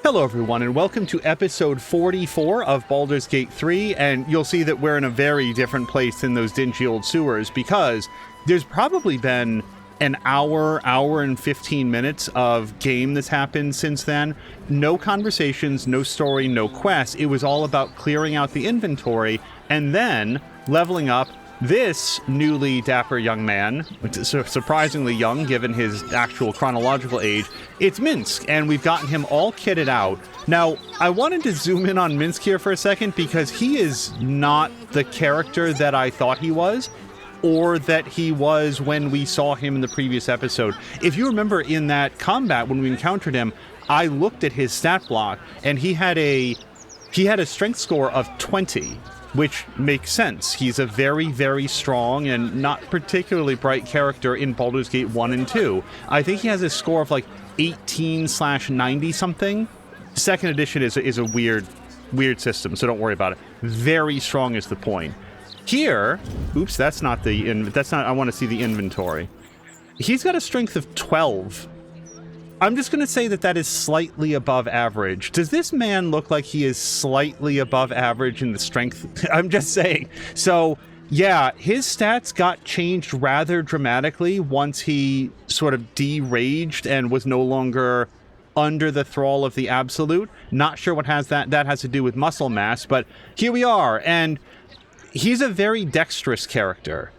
Hello everyone, and welcome to episode 44 of Baldur's Gate 3, and you'll see that we're in a very different place than those dingy old sewers, because there's probably been an hour and 15 minutes of game that's happened since then. No conversations, no story, no quests. It was all about clearing out the inventory, and then leveling up this newly dapper young man, surprisingly young given his actual chronological age. It's Minsk, and we've gotten him all kitted out. Now, I wanted to zoom in on Minsk here for a second because he is not the character that I thought he was, or that he was when we saw him in the previous episode. If you remember in that combat when we encountered him, I looked at his stat block, and he had a strength score of 20. Which makes sense. He's a very, very strong and not particularly bright character in Baldur's Gate 1 and 2. I think he has a score of like 18/90 something. Second edition is a weird system, so don't worry about it. Very strong is the point. Here, oops, that's not, I want to see the inventory. He's got a strength of 12. I'm just going to say that is slightly above average. Does this man look like he is slightly above average in the strength? I'm just saying. So, yeah, his stats got changed rather dramatically once he sort of deraged and was no longer under the thrall of the Absolute. Not sure what that has to do with muscle mass, but here we are, and he's a very dexterous character.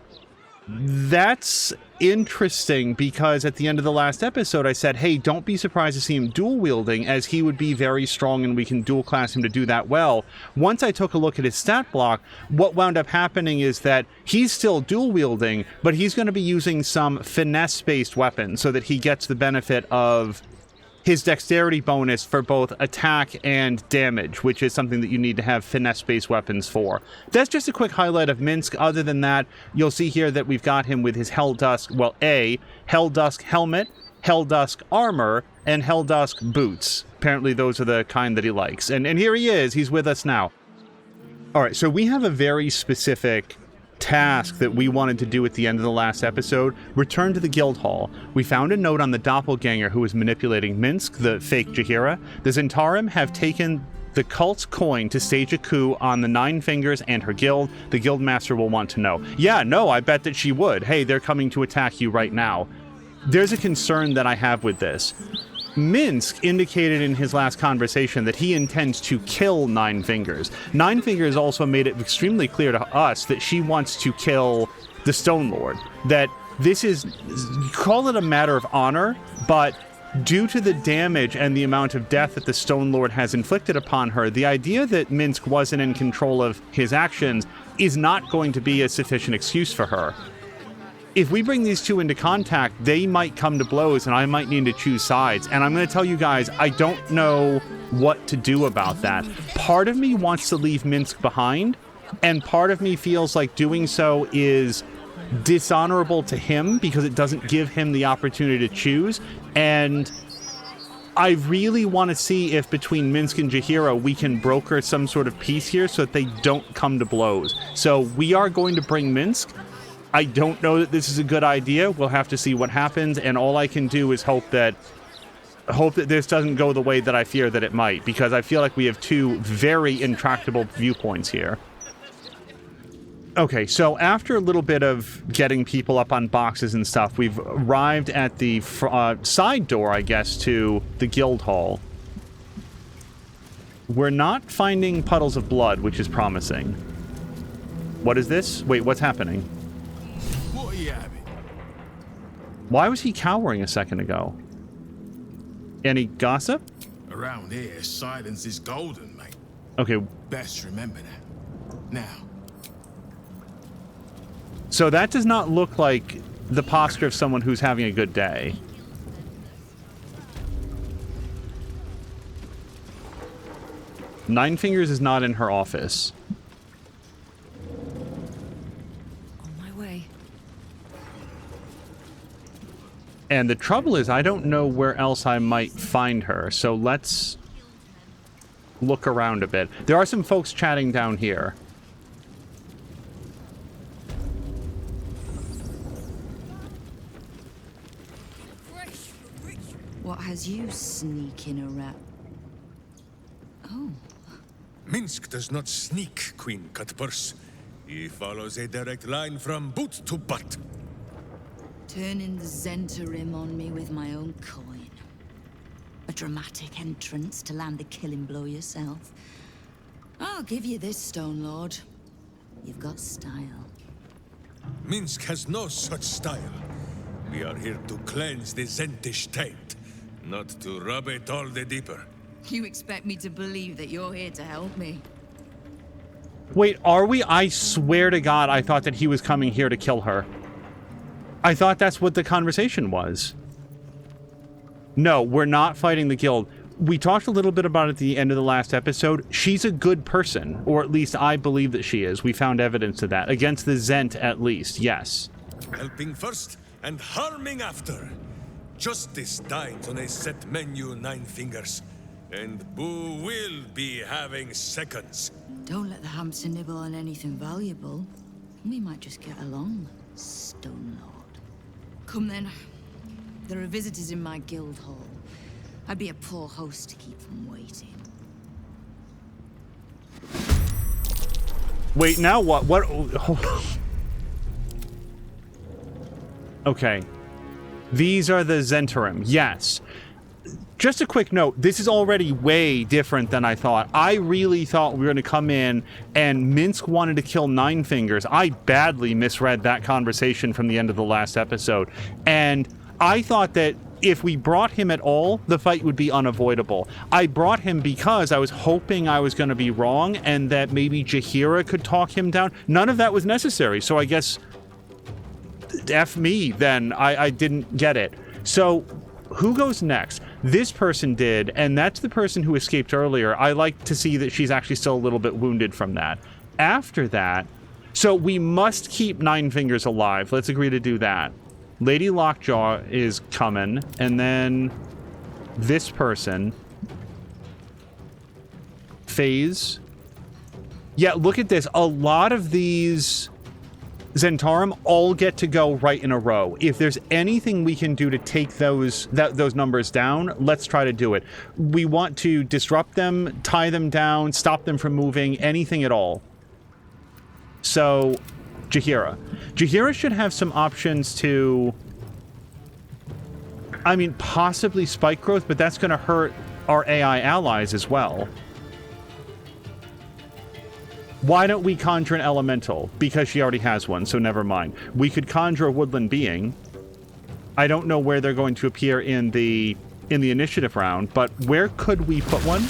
That's interesting because at the end of the last episode I said, hey, don't be surprised to see him dual wielding, as he would be very strong and we can dual class him to do that well. Once I took a look at his stat block, what wound up happening is that he's still dual wielding, but he's going to be using some finesse based weapons so that he gets the benefit of his dexterity bonus for both attack and damage, which is something that you need to have finesse-based weapons for. That's just a quick highlight of Minsk. Other than that, you'll see here that we've got him with his Helldusk, Helldusk helmet, Helldusk armor, and Helldusk boots. Apparently those are the kind that he likes. And here he is. He's with us now. All right, so we have a very specific task that we wanted to do at the end of the last episode. Return to the guild hall. We found a note on the doppelganger who was manipulating Minsk, the fake Jaheira. The Zentarim have taken the cult's coin to stage a coup on the Nine Fingers and her guild. The guildmaster will want to know. Yeah, no, I bet that she would. Hey, they're coming to attack you right now. There's a concern that I have with this. Minsk indicated in his last conversation that he intends to kill Nine Fingers. Nine Fingers also made it extremely clear to us that she wants to kill the Stone Lord. That this is, call it a matter of honor, but due to the damage and the amount of death that the Stone Lord has inflicted upon her, the idea that Minsk wasn't in control of his actions is not going to be a sufficient excuse for her. If we bring these two into contact, they might come to blows and I might need to choose sides. And I'm going to tell you guys, I don't know what to do about that. Part of me wants to leave Minsk behind, and part of me feels like doing so is dishonorable to him because it doesn't give him the opportunity to choose. And I really want to see if between Minsk and Jaheira we can broker some sort of peace here so that they don't come to blows. So we are going to bring Minsk. I don't know that this is a good idea. We'll have to see what happens, and all I can do is hope that this doesn't go the way that I fear that it might, because I feel like we have two very intractable viewpoints here. Okay, so after a little bit of getting people up on boxes and stuff, we've arrived at the side door, I guess, to the guild hall. We're not finding puddles of blood, which is promising. What is this? Wait, what's happening? Why was he cowering a second ago? Any gossip? Around here, silence is golden, mate. Okay. Best remember that. Now. So that does not look like the posture of someone who's having a good day. Nine Fingers is not in her office. And the trouble is, I don't know where else I might find her, so let's look around a bit. There are some folks chatting down here. What has you sneaking around? Minsk does not sneak, Queen Cutpurse. He follows a direct line from boot to butt. Turning the Zentarim on me with my own coin. A dramatic entrance to land the killing blow yourself. I'll give you this, Stone Lord. You've got style. Minsk has no such style. We are here to cleanse the Zentish taint, not to rub it all the deeper. You expect me to believe that you're here to help me? Wait, are we? I swear to God, I thought that he was coming here to kill her. I thought that's what the conversation was. No, we're not fighting the guild. We talked a little bit about it at the end of the last episode. She's a good person, or at least I believe that she is. We found evidence of that. Against the Zent, at least, yes. Helping first and harming after. Justice dines on a set menu, Nine Fingers. And Boo will be having seconds. Don't let the hamster nibble on anything valuable. We might just get along, Stone Lord. Come then. There are visitors in my guild hall. I'd be a poor host to keep them waiting. Wait, now what? What? Hold on. Okay. These are the Zentarim. Yes. Just a quick note. This is already way different than I thought. I really thought we were going to come in and Minsk wanted to kill Nine Fingers. I badly misread that conversation from the end of the last episode. And I thought that if we brought him at all, the fight would be unavoidable. I brought him because I was hoping I was going to be wrong and that maybe Jaheira could talk him down. None of that was necessary, so I guess F me then. I didn't get it. So who goes next? This person did, and that's the person who escaped earlier. I like to see that she's actually still a little bit wounded from that. After that, so we must keep Nine Fingers alive. Let's agree to do that. Lady Lockjaw is coming, and then this person. Phase. Yeah, look at this. A lot of these Zentarim all get to go right in a row. If there's anything we can do to take those numbers down, let's try to do it. We want to disrupt them, tie them down, stop them from moving, anything at all. So, Jaheira. Jaheira should have some options to, I mean, possibly spike growth, but that's going to hurt our AI allies as well. Why don't we conjure an elemental? Because she already has one, so never mind. We could conjure a woodland being. I don't know where they're going to appear in the initiative round, but where could we put one?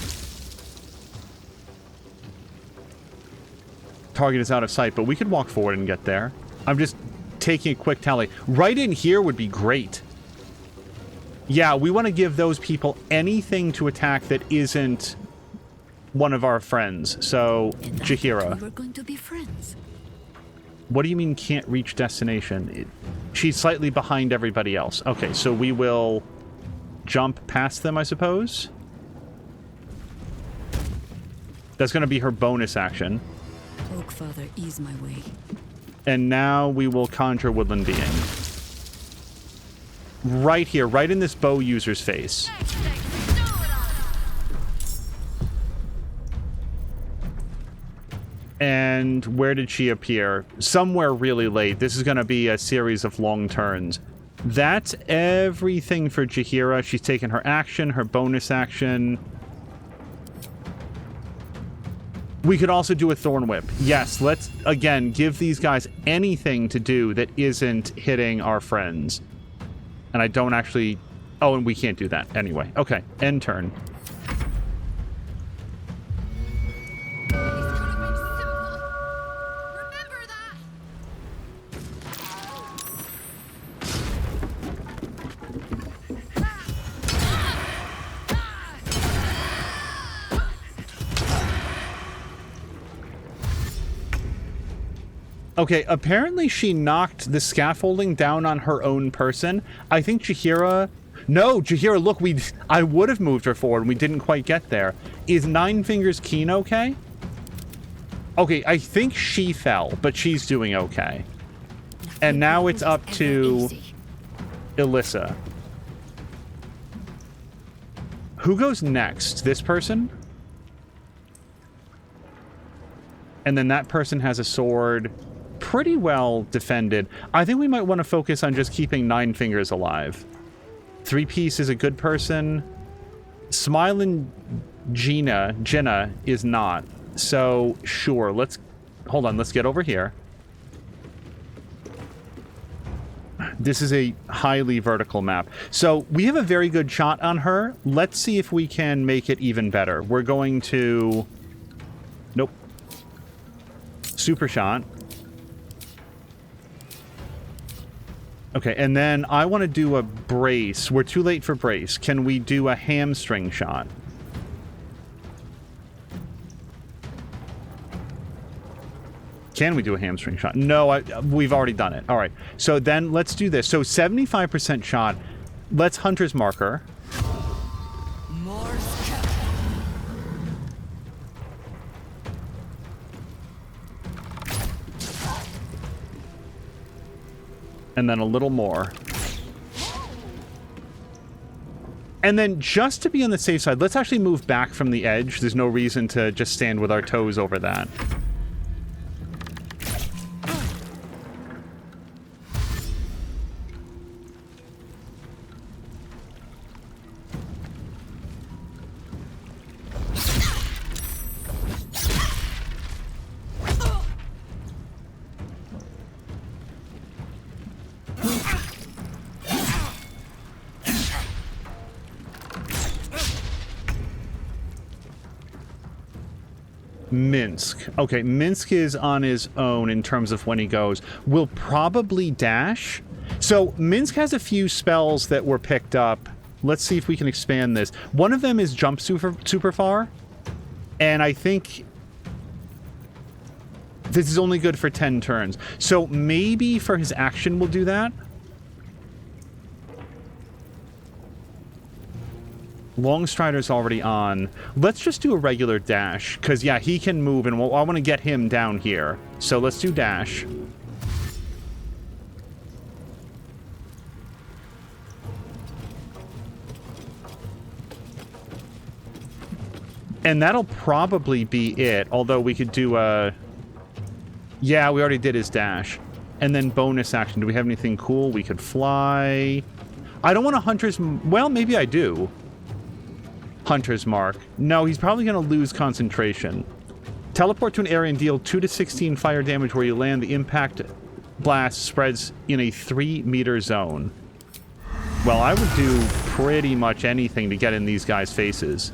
Target is out of sight, but we could walk forward and get there. I'm just taking a quick tally. Right in here would be great. Yeah, we want to give those people anything to attack that isn't one of our friends. So, Jaheira. We're going to be friends. What do you mean can't reach destination? She's slightly behind everybody else. Okay, so we will jump past them, I suppose. That's going to be her bonus action. Oakfather, ease my way. And now we will conjure Woodland Being. Right here, right in this bow user's face. And where did she appear? Somewhere really late. This is going to be a series of long turns. That's everything for Jaheira. She's taken her action, her bonus action. We could also do a Thorn Whip. Yes, let's, again, give these guys anything to do that isn't hitting our friends. And I don't actually... Oh, and we can't do that. Anyway. Okay, end turn. Okay, apparently she knocked the scaffolding down on her own person. I think Jaheira... No, Jaheira, look, I would have moved her forward and we didn't quite get there. Is Nine Fingers Keen okay? Okay, I think she fell, but she's doing okay. And now it's up to Alyssa. Who goes next? This person? And then that person has a sword. Pretty well defended. I think we might want to focus on just keeping Nine Fingers alive. 3-piece is a good person. Smiling Jenna is not. So, sure, let's... Hold on, let's get over here. This is a highly vertical map. So, we have a very good shot on her. Let's see if we can make it even better. We're going to... Nope. Super shot. Okay, and then I want to do a brace. We're too late for brace. Can we do a hamstring shot? Can we do a hamstring shot? No, we've already done it. All right, so then let's do this. So 75% shot. Let's Hunter's Marker. And then a little more. And then just to be on the safe side, let's actually move back from the edge. There's no reason to just stand with our toes over that. Minsk. Okay, Minsk is on his own in terms of when he goes. We'll probably dash. So Minsk has a few spells that were picked up. Let's see if we can expand this. One of them is jump super far. And I think this is only good for 10 turns. So maybe for his action we'll do that. Longstrider's already on. Let's just do a regular dash, because, yeah, he can move, and I want to get him down here. So let's do dash. And that'll probably be it, although we could do a... Yeah, we already did his dash. And then bonus action. Do we have anything cool? We could fly. I don't want a Hunter's... Well, maybe I do. Hunter's Mark. No, he's probably going to lose concentration. Teleport to an area and deal 2 to 16 fire damage where you land. The impact blast spreads in a 3-meter zone. Well, I would do pretty much anything to get in these guys' faces.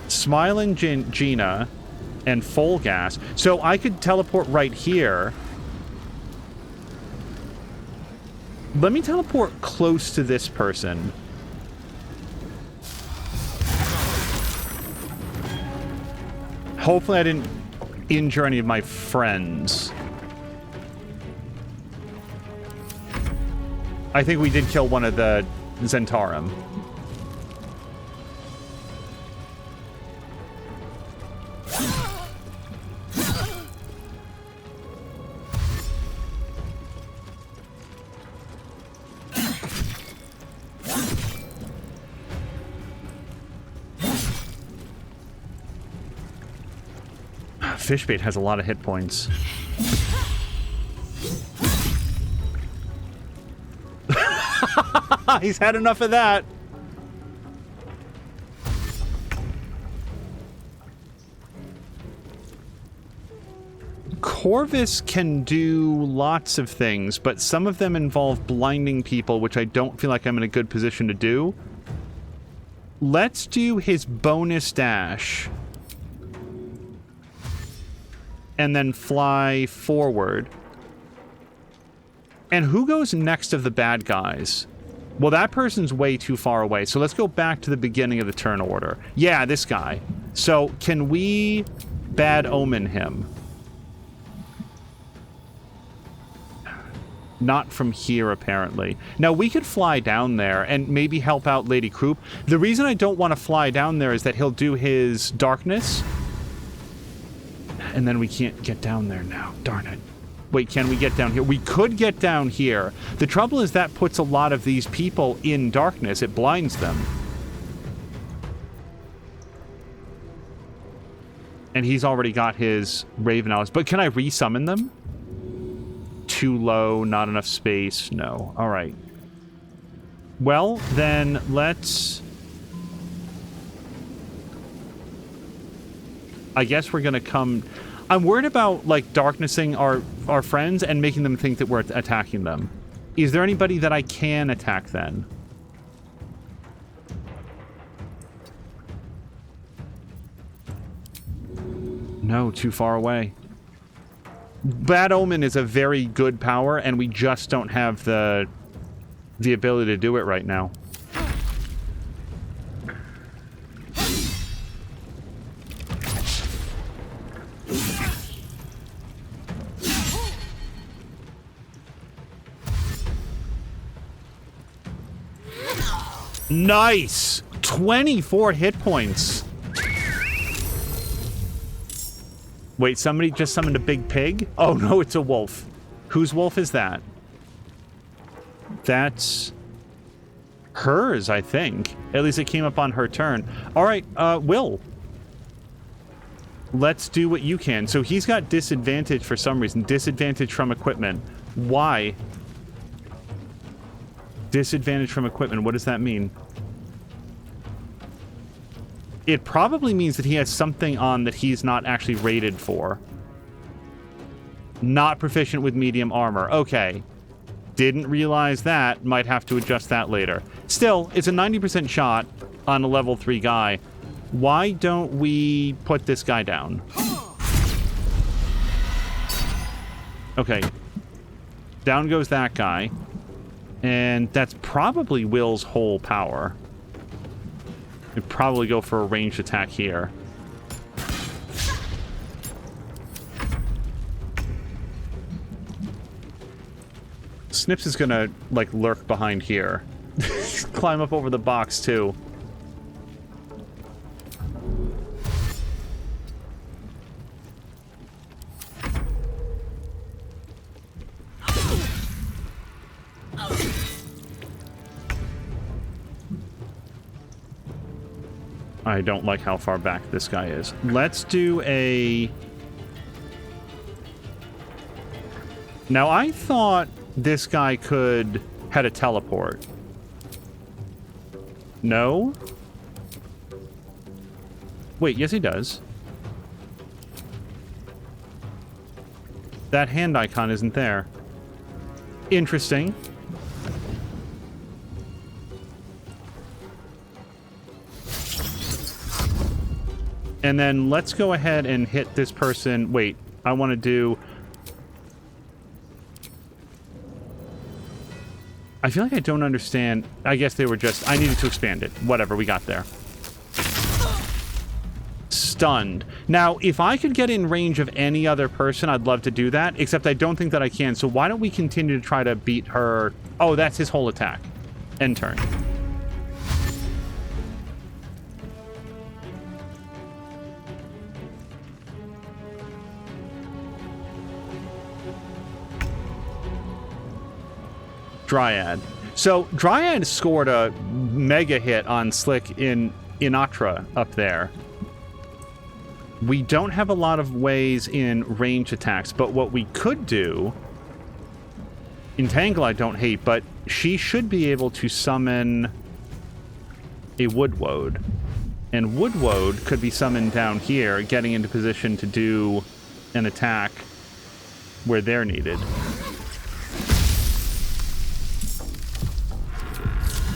Smiling Gina and full gas. So I could teleport right here. Let me teleport close to this person. Hopefully I didn't injure any of my friends. I think we did kill one of the Zentarum. Fishbait has a lot of hit points. He's had enough of that. Corvus can do lots of things, but some of them involve blinding people, which I don't feel like I'm in a good position to do. Let's do his bonus dash. And then fly forward. And who goes next of the bad guys? Well, that person's way too far away. So let's go back to the beginning of the turn order. Yeah, this guy. So can we bad omen him? Not from here, apparently. Now, we could fly down there and maybe help out Lady Croup. The reason I don't want to fly down there is that he'll do his darkness. And then we can't get down there now. Darn it. Wait, can we get down here? We could get down here. The trouble is that puts a lot of these people in darkness. It blinds them. And he's already got his Raven Hours. But can I resummon them? Too low, not enough space. No. All right. Well, then let's... I guess we're going to come... I'm worried about, like, darknessing our friends and making them think that we're attacking them. Is there anybody that I can attack then? No, too far away. Bad Omen is a very good power, and we just don't have the ability to do it right now. Nice! 24 hit points. Wait, somebody just summoned a big pig? Oh no, it's a wolf. Whose wolf is that? That's hers, I think. At least it came up on her turn. All right, Will. Let's do what you can. So he's got disadvantage for some reason. Disadvantage from equipment. Why? Disadvantage from equipment. What does that mean? It probably means that he has something on that he's not actually rated for. Not proficient with medium armor. Okay. Didn't realize that. Might have to adjust that later. Still, it's a 90% shot on a level 3 guy. Why don't we put this guy down? Okay. Down goes that guy. And that's probably Will's whole power. We'd probably go for a ranged attack here. Snips is gonna, like, lurk behind here. Climb up over the box, too. I don't like how far back this guy is. Let's do a... Now, I thought this guy had a teleport. No? Wait, yes he does. That hand icon isn't there. Interesting. And then let's go ahead and hit this person. Wait, I want to do... I feel like I don't understand. I guess they were just... I needed to expand it. Whatever, we got there. Stunned. Now, if I could get in range of any other person, I'd love to do that, except I don't think that I can. So why don't we continue to try to beat her... Oh, that's his whole attack. End turn. Dryad. So Dryad scored a mega hit on Slick in Inatra up there. We don't have a lot of ways in range attacks, but what we could do... Entangle I don't hate, but she should be able to summon a Woodwode. And Woodwode could be summoned down here, getting into position to do an attack where they're needed.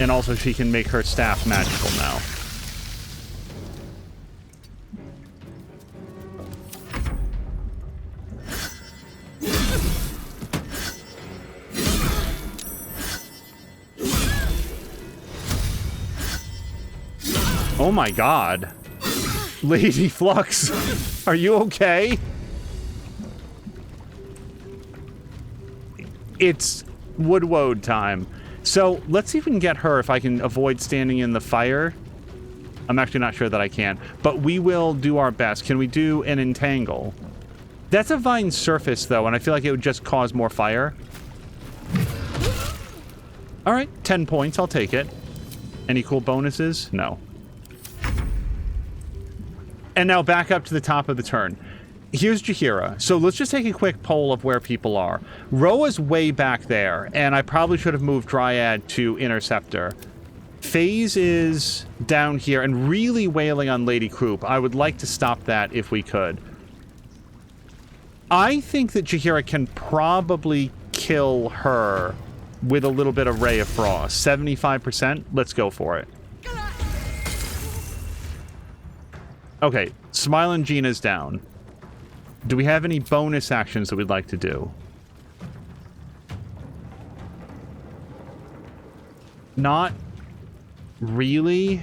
And also she can make her staff magical now. Oh my god. Lady Flux, are you okay? It's Woodwode time. So, let's see if we can get her if I can avoid standing in the fire. I'm actually not sure that I can. But we will do our best. Can we do an entangle? That's a vine surface, though, and I feel like it would just cause more fire. Alright, 10 points. I'll take it. Any cool bonuses? No. And now back up to the top of the turn. Here's Jaheira. So let's just take a quick poll of where people are. Roa's way back there, and I probably should have moved Dryad to Interceptor. FaZe is down here and really wailing on Lady Croup. I would like to stop that if we could. I think that Jaheira can probably kill her with a little bit of Ray of Frost. 75%? Let's go for it. Okay, Smilin' Gina's down. Do we have any bonus actions that we'd like to do? Not really.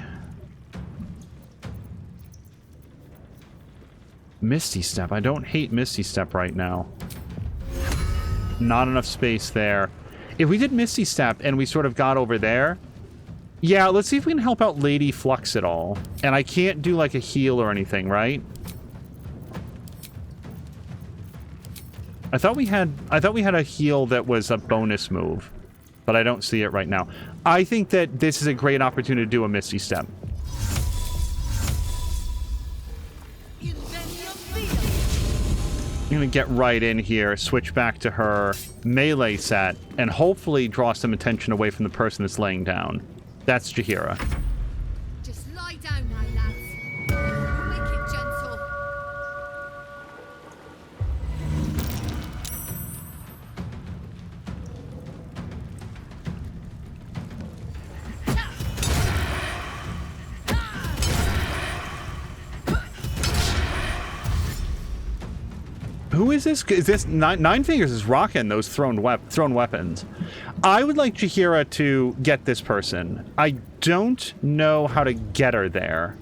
Misty Step. I don't hate Misty Step right now. Not enough space there. If we did Misty Step and we sort of got over there... Yeah, let's see if we can help out Lady Flux at all. And I can't do like a heal or anything, right? I thought we had a heal that was a bonus move, but I don't see it right now. I think that this is a great opportunity to do a Misty Step. I'm gonna get right in here, switch back to her melee set, and hopefully draw some attention away from the person that's laying down. That's Jaheira. Just lie down now, lads. We'll make it gentle. Who is this? Is this Nine Fingers is rocking those thrown weapons. I would like Jaheira to get this person. I don't know how to get her there.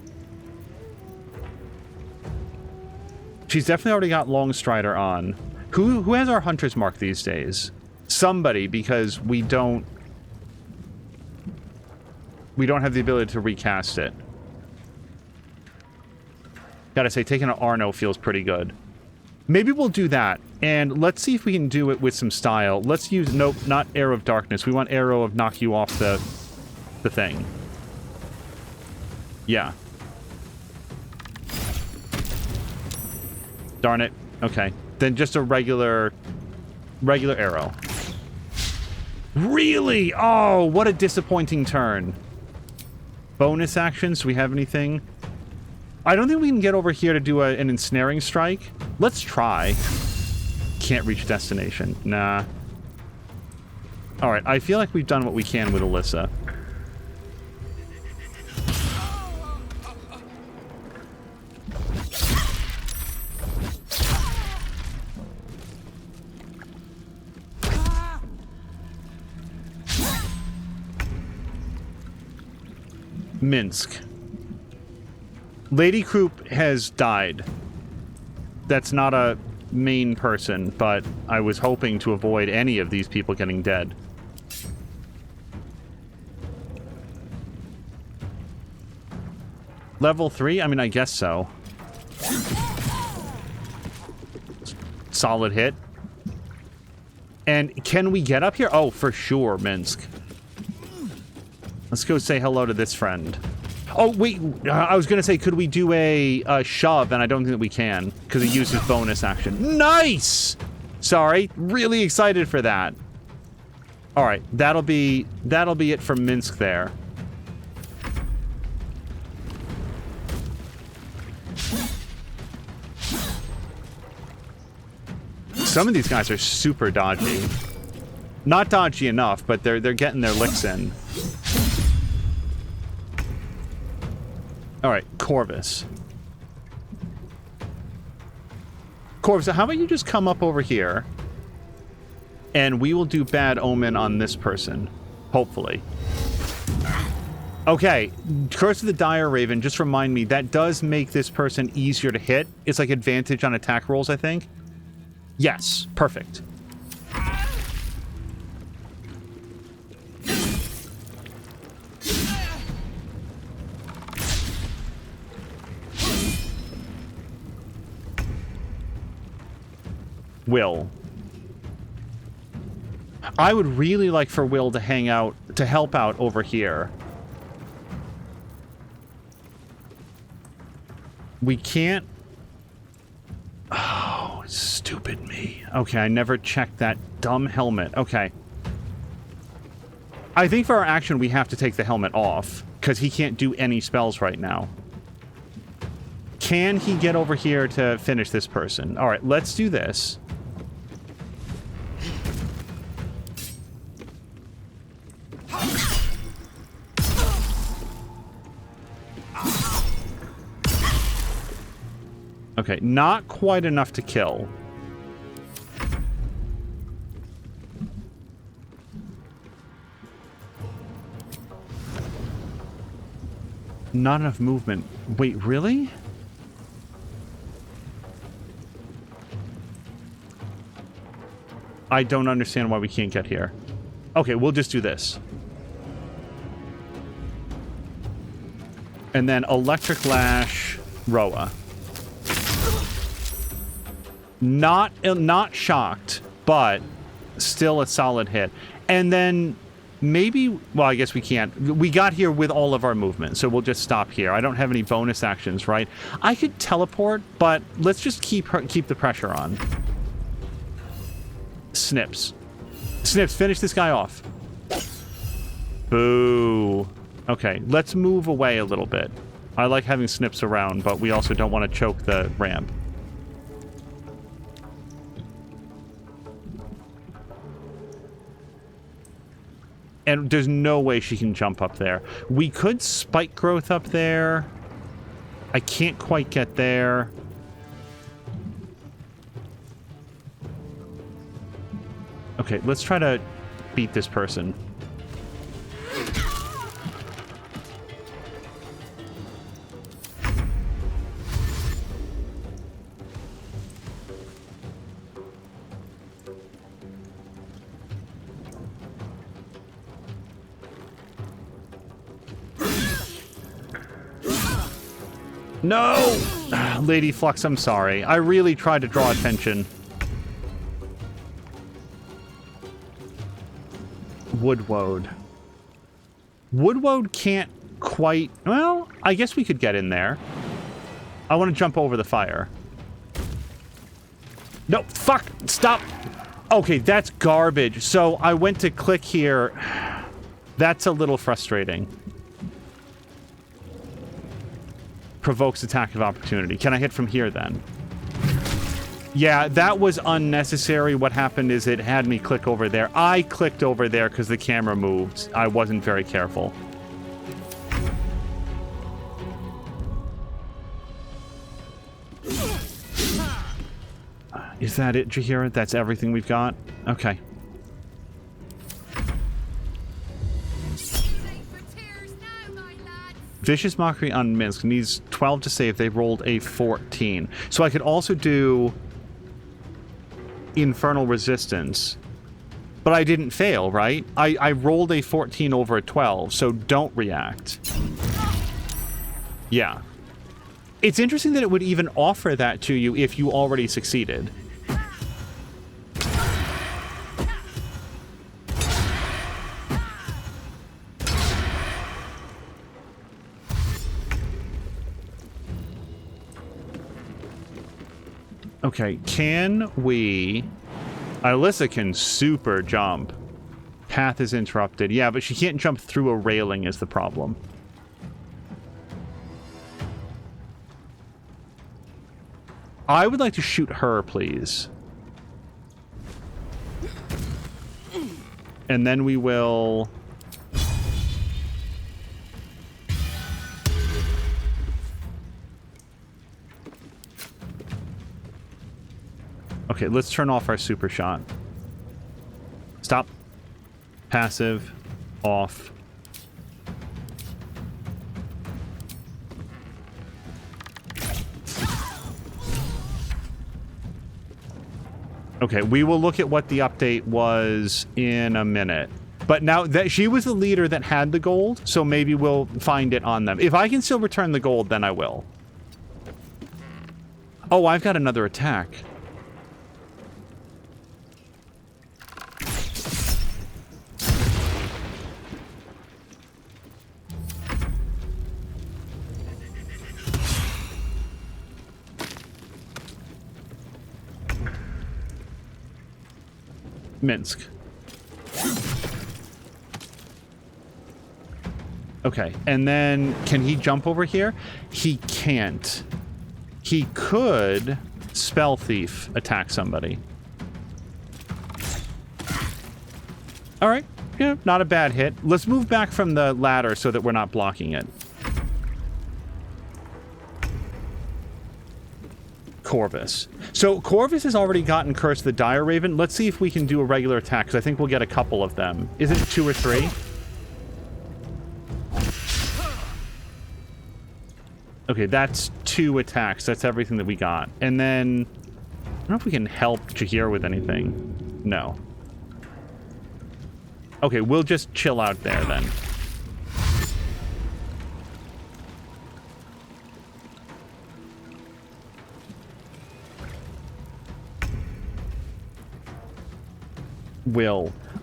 She's definitely already got Longstrider on. Who has our Hunter's Mark these days? Somebody, because we don't have the ability to recast it. Gotta say, taking an Arno feels pretty good. Maybe we'll do that, and let's see if we can do it with some style. Let's use... Nope, not Arrow of Darkness. We want Arrow of knock you off the thing. Yeah. Darn it. Okay. Then just a regular arrow. Really? Oh, what a disappointing turn. Bonus actions? Do we have anything? I don't think we can get over here to do an ensnaring strike. Let's try. Can't reach destination. Nah. Alright, I feel like we've done what we can with Alyssa. Minsk. Lady Croup has died. That's not a main person, but I was hoping to avoid any of these people getting dead. Level 3? I mean, I guess so. Solid hit. And can we get up here? Oh, for sure, Minsk. Let's go say hello to this friend. Oh, wait. I was going to say, could we do a shove? And I don't think that we can, because it uses bonus action. Nice! Sorry. Really excited for that. All right. That'll be it for Minsk there. Some of these guys are super dodgy. Not dodgy enough, but they're getting their licks in. All right, Corvus. Corvus, how about you just come up over here, and we will do Bad Omen on this person, hopefully. Okay, Curse of the Dire Raven, just remind me, that does make this person easier to hit. It's like advantage on attack rolls, I think. Yes, perfect. Will. I would really like for Will to hang out, to help out over here. We can't... Oh, stupid me. Okay, I never checked that dumb helmet. Okay. I think for our action, we have to take the helmet off, because he can't do any spells right now. Can he get over here to finish this person? All right, let's do this. Okay, not quite enough to kill. Not enough movement. Wait, really? I don't understand why we can't get here. Okay, we'll just do this. And then Electric Lash, Roa. Not shocked, but still a solid hit. And then maybe... Well, I guess we can't. We got here with all of our movement, so we'll just stop here. I don't have any bonus actions, right? I could teleport, but let's just keep the pressure on. Snips. Snips, finish this guy off. Boo. Okay, let's move away a little bit. I like having Snips around, but we also don't want to choke the ramp. And there's no way she can jump up there. We could spike growth up there. I can't quite get there. Okay, let's try to beat this person. No! Lady Flux, I'm sorry. I really tried to draw attention. Woodwode. Woodwode can't quite... Well, I guess we could get in there. I want to jump over the fire. No, fuck! Stop! Okay, that's garbage. So I went to click here. That's a little frustrating. Provokes attack of opportunity. Can I hit from here then? Yeah, that was unnecessary. What happened is it had me click over there. I clicked over there because the camera moved. I wasn't very careful. Is that it, Jaheira? That's everything we've got? Okay. Vicious Mockery on Minsk needs 12 to save. They rolled a 14. So I could also do Infernal Resistance. But I didn't fail, right? I rolled a 14 over a 12, so don't react. Yeah. It's interesting that it would even offer that to you if you already succeeded. Okay, can we... Alyssa can super jump. Path is interrupted. Yeah, but she can't jump through a railing is the problem. I would like to shoot her, please. And then we will... Okay, let's turn off our super shot. Stop. Passive. Off. Okay, we will look at what the update was in a minute. But now that she was the leader that had the gold, so maybe we'll find it on them. If I can still return the gold, then I will. Oh, I've got another attack. Minsk. Okay, and then can he jump over here? He can't. He could spell thief attack somebody. All right, yeah, not a bad hit. Let's move back from the ladder so that we're not blocking it. Corvus. So Corvus has already gotten Curse of the Dire Raven. Let's see if we can do a regular attack, because I think we'll get a couple of them. Is it 2 or 3? Okay, that's 2 attacks. That's everything that we got. And then, I don't know if we can help Jahir with anything. No. Okay, we'll just chill out there then.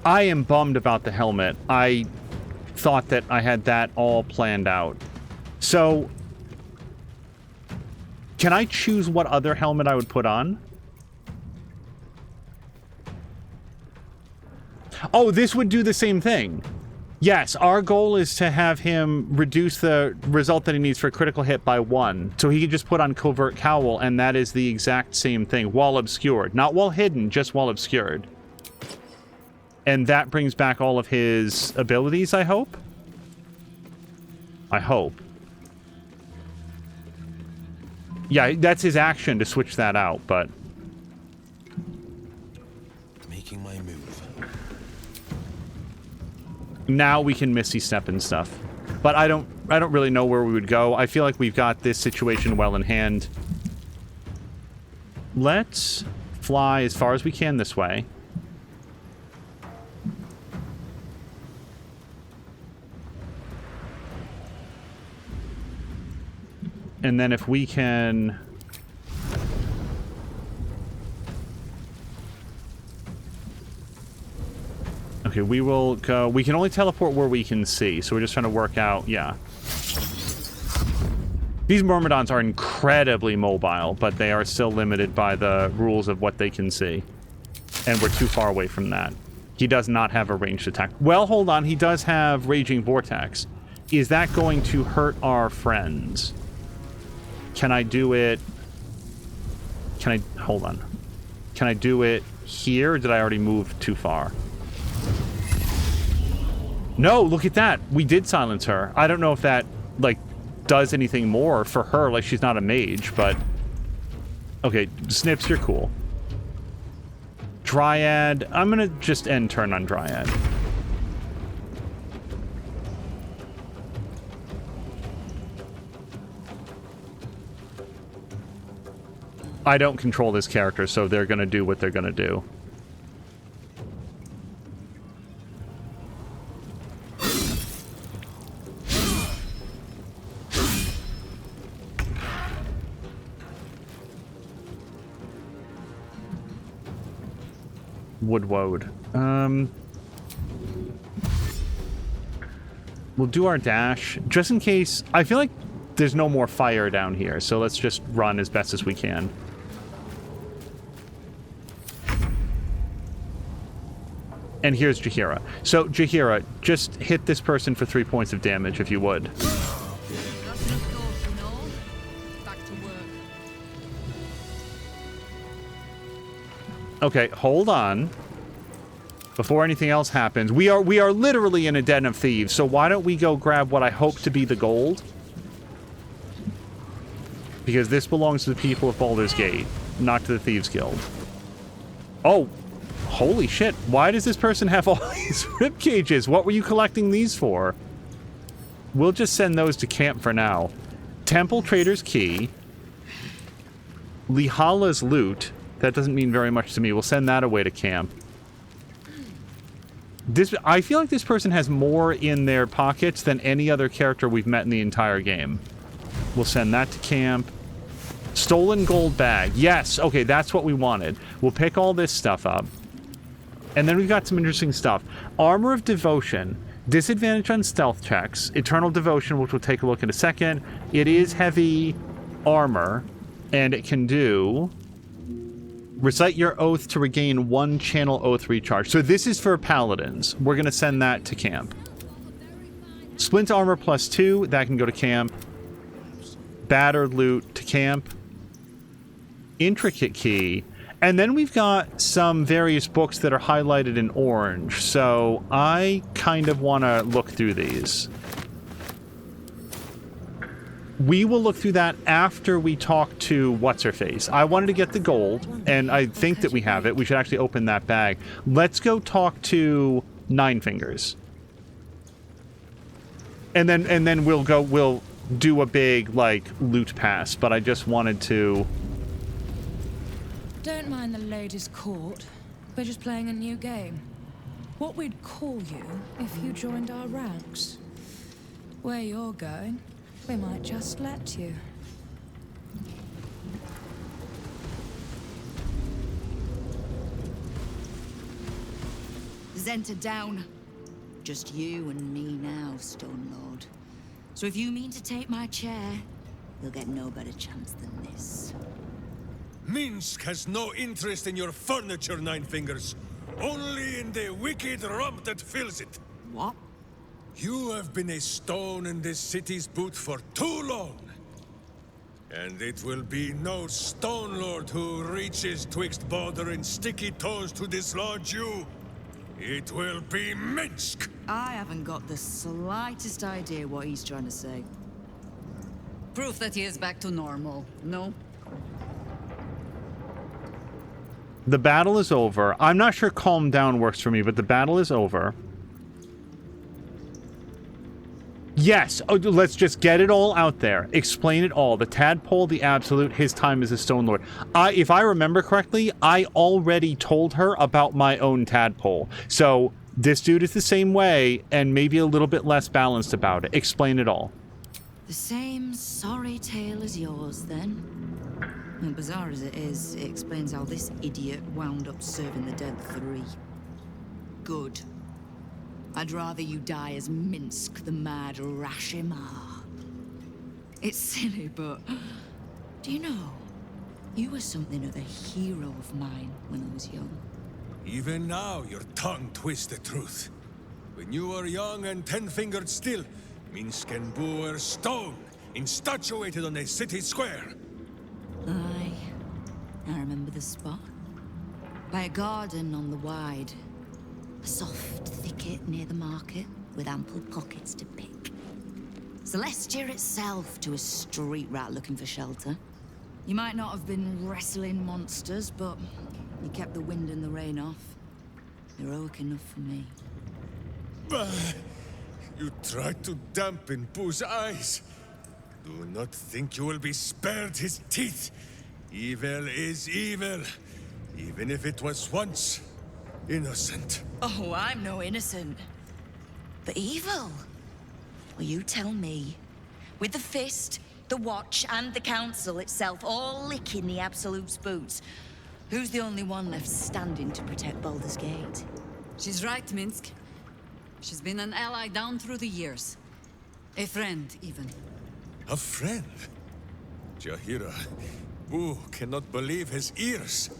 I am bummed about the helmet. I thought that I had that all planned out. So, can I choose what other helmet I would put on? Oh, this would do the same thing. Yes, our goal is to have him reduce the result that he needs for a critical hit by 1. So he can just put on Covert Cowl, and that is the exact same thing. While obscured. Not while hidden, just while obscured. And that brings back all of his abilities, I hope? I hope. Yeah, that's his action to switch that out, but... Making my move. Now we can Misty Step and stuff. But I don't really know where we would go. I feel like we've got this situation well in hand. Let's fly as far as we can this way. And then if we can... Okay, we will go... We can only teleport where we can see, so we're just trying to work out... Yeah. These Myrmidons are incredibly mobile, but they are still limited by the rules of what they can see. And we're too far away from that. He does not have a ranged attack. Well, hold on. He does have Raging Vortex. Is that going to hurt our friends? Can I do it... Can I... Hold on. Can I do it here, or did I already move too far? No, look at that. We did silence her. I don't know if that, like, does anything more for her. Like, she's not a mage, but... Okay, Snips, you're cool. Dryad. I'm gonna just end turn on Dryad. I don't control this character, so they're gonna do what they're gonna do. Woodwode. We'll do our dash, just in case. I feel like there's no more fire down here, so let's just run as best as we can. And here's Jahira. So, Jahira, just hit this person for 3 points of damage, if you would. That's enough gold, you know. Back to work. Okay, hold on. Before anything else happens, we are literally in a den of thieves, so why don't we go grab what I hope to be the gold? Because this belongs to the people of Baldur's Gate, not to the Thieves Guild. Oh, holy shit. Why does this person have all these rib cages? What were you collecting these for? We'll just send those to camp for now. Temple Trader's Key. Lihala's loot. That doesn't mean very much to me. We'll send that away to camp. I feel like this person has more in their pockets than any other character we've met in the entire game. We'll send that to camp. Stolen gold bag. Yes, okay, that's what we wanted. We'll pick all this stuff up. And then we've got some interesting stuff. Armor of Devotion. Disadvantage on stealth checks. Eternal Devotion, which we'll take a look in a second. It is heavy armor. And it can do Recite your oath to regain 1 channel oath recharge. So this is for paladins. We're going to send that to camp. Splint armor +2. That can go to camp. Battered loot to camp. Intricate key. And then we've got some various books that are highlighted in orange. So I kind of want to look through these. We will look through that after we talk to What's-Her-Face. I wanted to get the gold, and I think that we have it. We should actually open that bag. Let's go talk to Nine Fingers. And then we'll do a big, like, loot pass, but I just wanted to... Don't mind the ladies' court. We're just playing a new game. What we'd call you if you joined our ranks. Where you're going, we might just let you. Zenta down. Just you and me now, Stone Lord. So if you mean to take my chair, you'll get no better chance than this. Minsk has no interest in your furniture, Nine Fingers. Only in the wicked rump that fills it. What? You have been a stone in this city's boot for too long. And it will be no Stone Lord who reaches twixt Baldur and sticky toes to dislodge you. It will be Minsk! I haven't got the slightest idea what he's trying to say. Proof that he is back to normal, no? The battle is over. I'm not sure calm down works for me, but the battle is over. Yes, let's just get it all out there. Explain it all. The tadpole, the absolute, his time as a Stone Lord. If I remember correctly, I already told her about my own tadpole. So this dude is the same way and maybe a little bit less balanced about it. Explain it all. The same sorry tale as yours, then. And bizarre as it is, it explains how this idiot wound up serving the dead 3. Good. I'd rather you die as Minsk, the mad Rashimar. It's silly, but... do you know? You were something of a hero of mine when I was young. Even now, your tongue twists the truth. When you were young and 10-fingered still, Minsk and Boo were stone, instatuated on a city square. Aye. I remember the spot. By a garden on the Wide. A soft thicket near the market, with ample pockets to pick. Celestia itself to a street rat looking for shelter. You might not have been wrestling monsters, but you kept the wind and the rain off. Heroic enough for me. Bah! You tried to dampen Boo's eyes. Do not think you will be spared his teeth. Evil is evil, even if it was once innocent. Oh, I'm no innocent. But evil? Well, you tell me. With the Fist, the Watch, and the Council itself all licking the Absolute's boots, who's the only one left standing to protect Baldur's Gate? She's right, Minsk. She's been an ally down through the years. A friend, even. A friend? Jahira, Boo cannot believe his ears.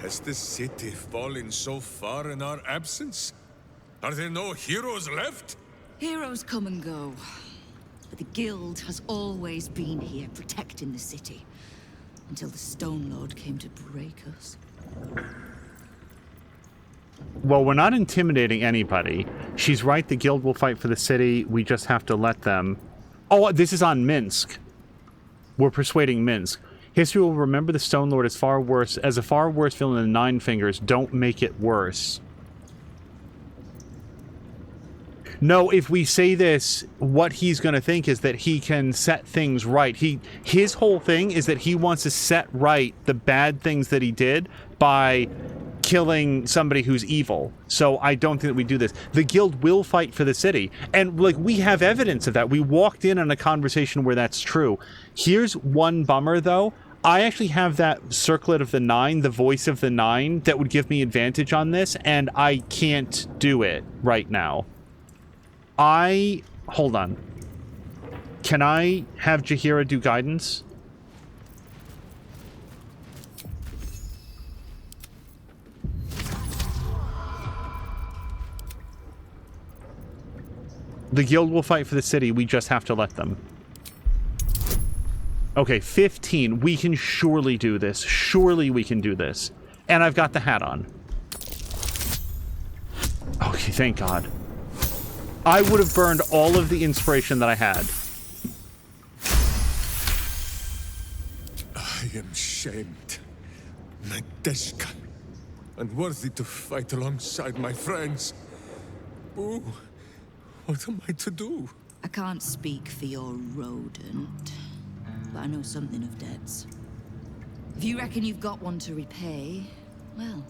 Has the city fallen so far in our absence? Are there no heroes left? Heroes come and go. But the Guild has always been here, protecting the city. Until the Stone Lord came to break us. Well, we're not intimidating anybody. She's right, the Guild will fight for the city. We just have to let them... Oh, this is on Minsk. We're persuading Minsk. History will remember the Stone Lord as a far worse villain than Nine Fingers. Don't make it worse. No, if we say this, what he's going to think is that he can set things right. His whole thing is that he wants to set right the bad things that he did by killing somebody who's evil. So I don't think that we do this. The Guild will fight for the city. And, like, we have evidence of that. We walked in on a conversation where that's true. Here's one bummer, though. I actually have that circlet of the 9, the voice of the 9, that would give me advantage on this, and I can't do it right now. Hold on. Can I have Jahira do guidance? The guild will fight for the city. We just have to let them. Okay, 15. We can surely do this. Surely we can do this. And I've got the hat on. Okay, thank God. I would have burned all of the inspiration that I had. I am shamed. Nadeshka. Unworthy to fight alongside my friends. Boo, what am I to do? I can't speak for your rodent, but I know something of debts. If you reckon you've got one to repay, well,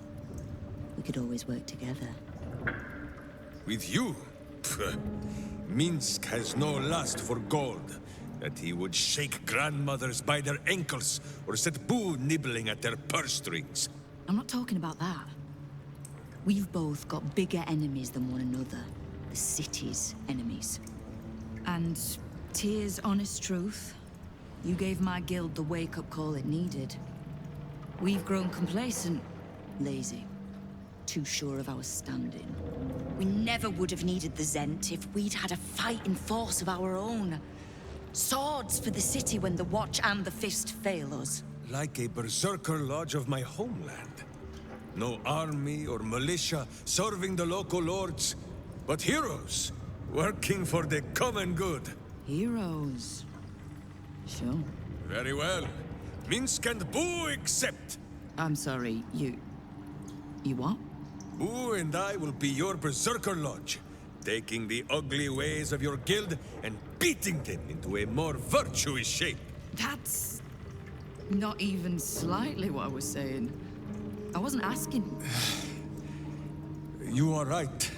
we could always work together. With you? Pfft. Minsk has no lust for gold. That he would shake grandmothers by their ankles or set Boo nibbling at their purse strings. I'm not talking about that. We've both got bigger enemies than one another. The city's enemies. And Tyr's honest truth, you gave my guild the wake-up call it needed. We've grown complacent, lazy, too sure of our standing. We never would have needed the Zent if we'd had a fighting force of our own. Swords for the city when the Watch and the Fist fail us. Like a berserker lodge of my homeland. No army or militia serving the local lords, but heroes working for the common good. Heroes. Sure. Very well. Minsk and Boo accept. I'm sorry, you what? Boo and I will be your berserker lodge, taking the ugly ways of your guild and beating them into a more virtuous shape. That's not even slightly what I was saying. I wasn't asking. You are right.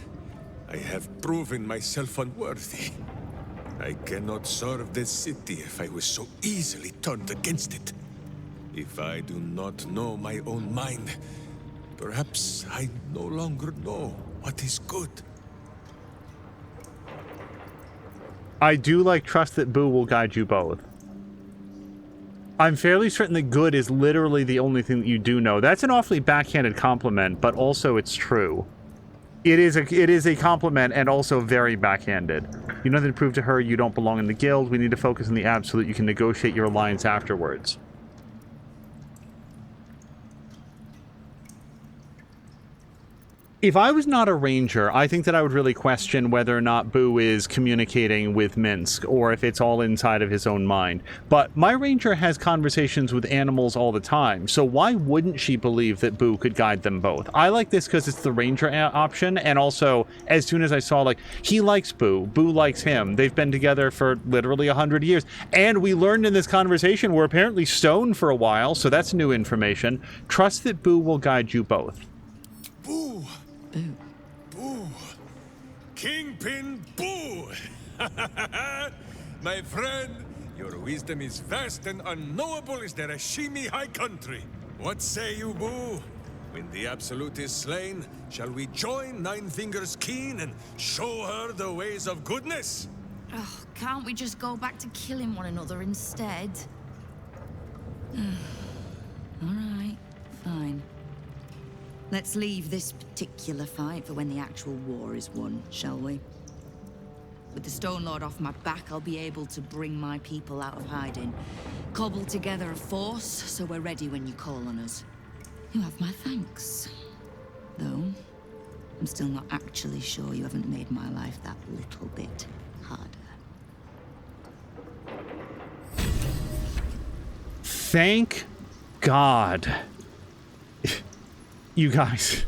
I have proven myself unworthy. I cannot serve this city if I was so easily turned against it. If I do not know my own mind, perhaps I no longer know what is good. I do trust that Boo will guide you both. I'm fairly certain that good is literally the only thing that you do know. That's an awfully backhanded compliment, but also it's true. It is a compliment and also very backhanded. You know, nothing to prove to her you don't belong in the guild. We need to focus on the absolute. You can negotiate your alliance afterwards. If I was not a ranger, I think that I would really question whether or not Boo is communicating with Minsk, or if it's all inside of his own mind. But my ranger has conversations with animals all the time, so why wouldn't she believe that Boo could guide them both? I like this because it's the ranger option, and also, as soon as I saw, he likes Boo, Boo likes him. They've been together for literally 100 years, and we learned in this conversation we're apparently stoned for a while, so that's new information. Trust that Boo will guide you both. Boo! Boo! Kingpin Boo! My friend, your wisdom is vast and unknowable as the Rashimi High Country. What say you, Boo? When the Absolute is slain, shall we join Nine Fingers Keen and show her the ways of goodness? Oh, can't we just go back to killing one another instead? All right, fine. Let's leave this particular fight for when the actual war is won, shall we? With the Stone Lord off my back, I'll be able to bring my people out of hiding. Cobble together a force, so we're ready when you call on us. You have my thanks. Though, I'm still not actually sure you haven't made my life that little bit harder. Thank God. You guys.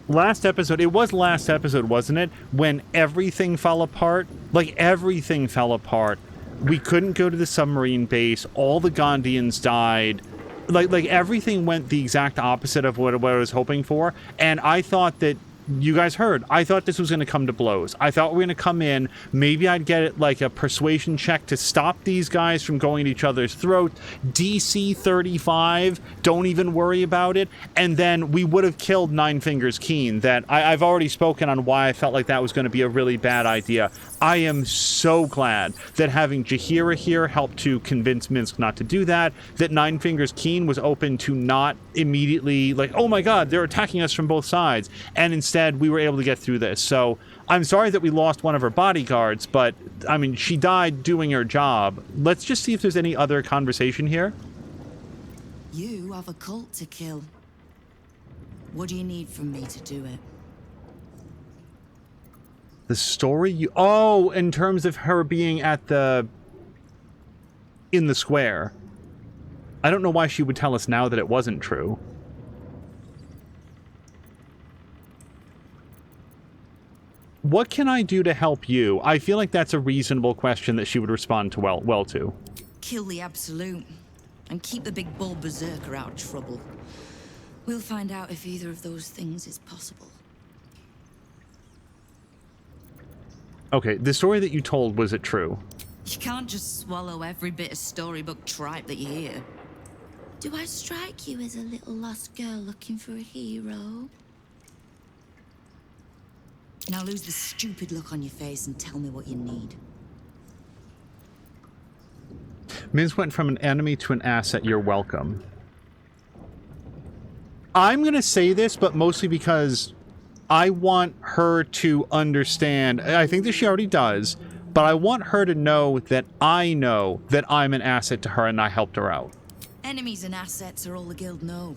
Last episode, it was last episode, wasn't it? When everything fell apart? Everything fell apart. We couldn't go to the submarine base. All the Gondians died. Everything went the exact opposite of what I was hoping for. And I thought that, you guys heard, I thought this was going to come to blows. I thought we were going to come in, maybe I'd get it a persuasion check to stop these guys from going at each other's throat. DC 35, don't even worry about it. And then we would have killed Nine Fingers Keen. That I've already spoken on why I felt like that was going to be a really bad idea. I am so glad that having Jaheira here helped to convince Minsk not to do that, that Nine Fingers Keen was open to not immediately, like, oh my god, they're attacking us from both sides, and instead we were able to get through this. So I'm sorry that we lost one of her bodyguards, but, I mean, she died doing her job. Let's just see if there's any other conversation here. You have a cult to kill. What do you need from me to do it? The story you... Oh, in terms of her being at the... in the square. I don't know why she would tell us now that it wasn't true. What can I do to help you? I feel like that's a reasonable question that she would respond to well to. Kill the Absolute. And keep the big bull berserker out of trouble. We'll find out if either of those things is possible. Okay, the story that you told, was it true? You can't just swallow every bit of storybook tripe that you hear. Do I strike you as a little lost girl looking for a hero? Now lose the stupid look on your face and tell me what you need. Miz went from an enemy to an asset. You're welcome. I'm going to say this, but mostly because I want her to understand. I think that she already does, but I want her to know that I'm an asset to her and I helped her out. Enemies and assets are all the guild know.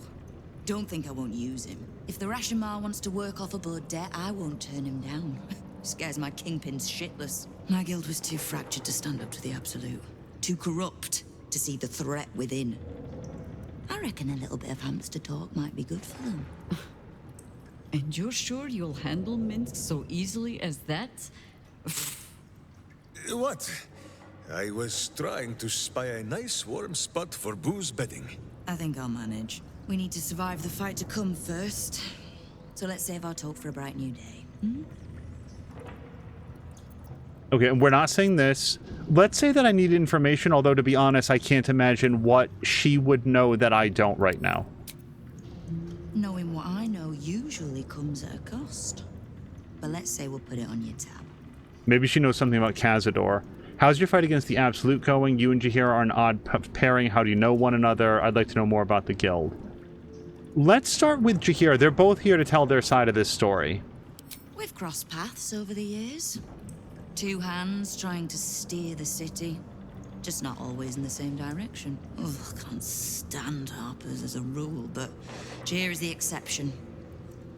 Don't think I won't use him. If the Rashomar wants to work off a blood debt, I won't turn him down. Scares my kingpins shitless. My guild was too fractured to stand up to the Absolute. Too corrupt to see the threat within. I reckon a little bit of hamster talk might be good for them. And you're sure you'll handle Minsk so easily as that? What? I was trying to spy a nice warm spot for booze bedding. I think I'll manage. We need to survive the fight to come first. So let's save our talk for a bright new day. Hmm? Okay, and we're not saying this. Let's say that I need information, although to be honest, I can't imagine what she would know that I don't right now. Knowing what I know usually comes at a cost. But let's say we'll put it on your tab. Maybe she knows something about Cazador. How's your fight against the Absolute going? You and Jaheira are an odd pairing. How do you know one another? I'd like to know more about the guild. Let's start with Jaheira. They're both here to tell their side of this story. We've crossed paths over the years. Two hands trying to steer the city. Just not always in the same direction. Ugh, can't stand harpers as a rule, but Jaheira's the exception.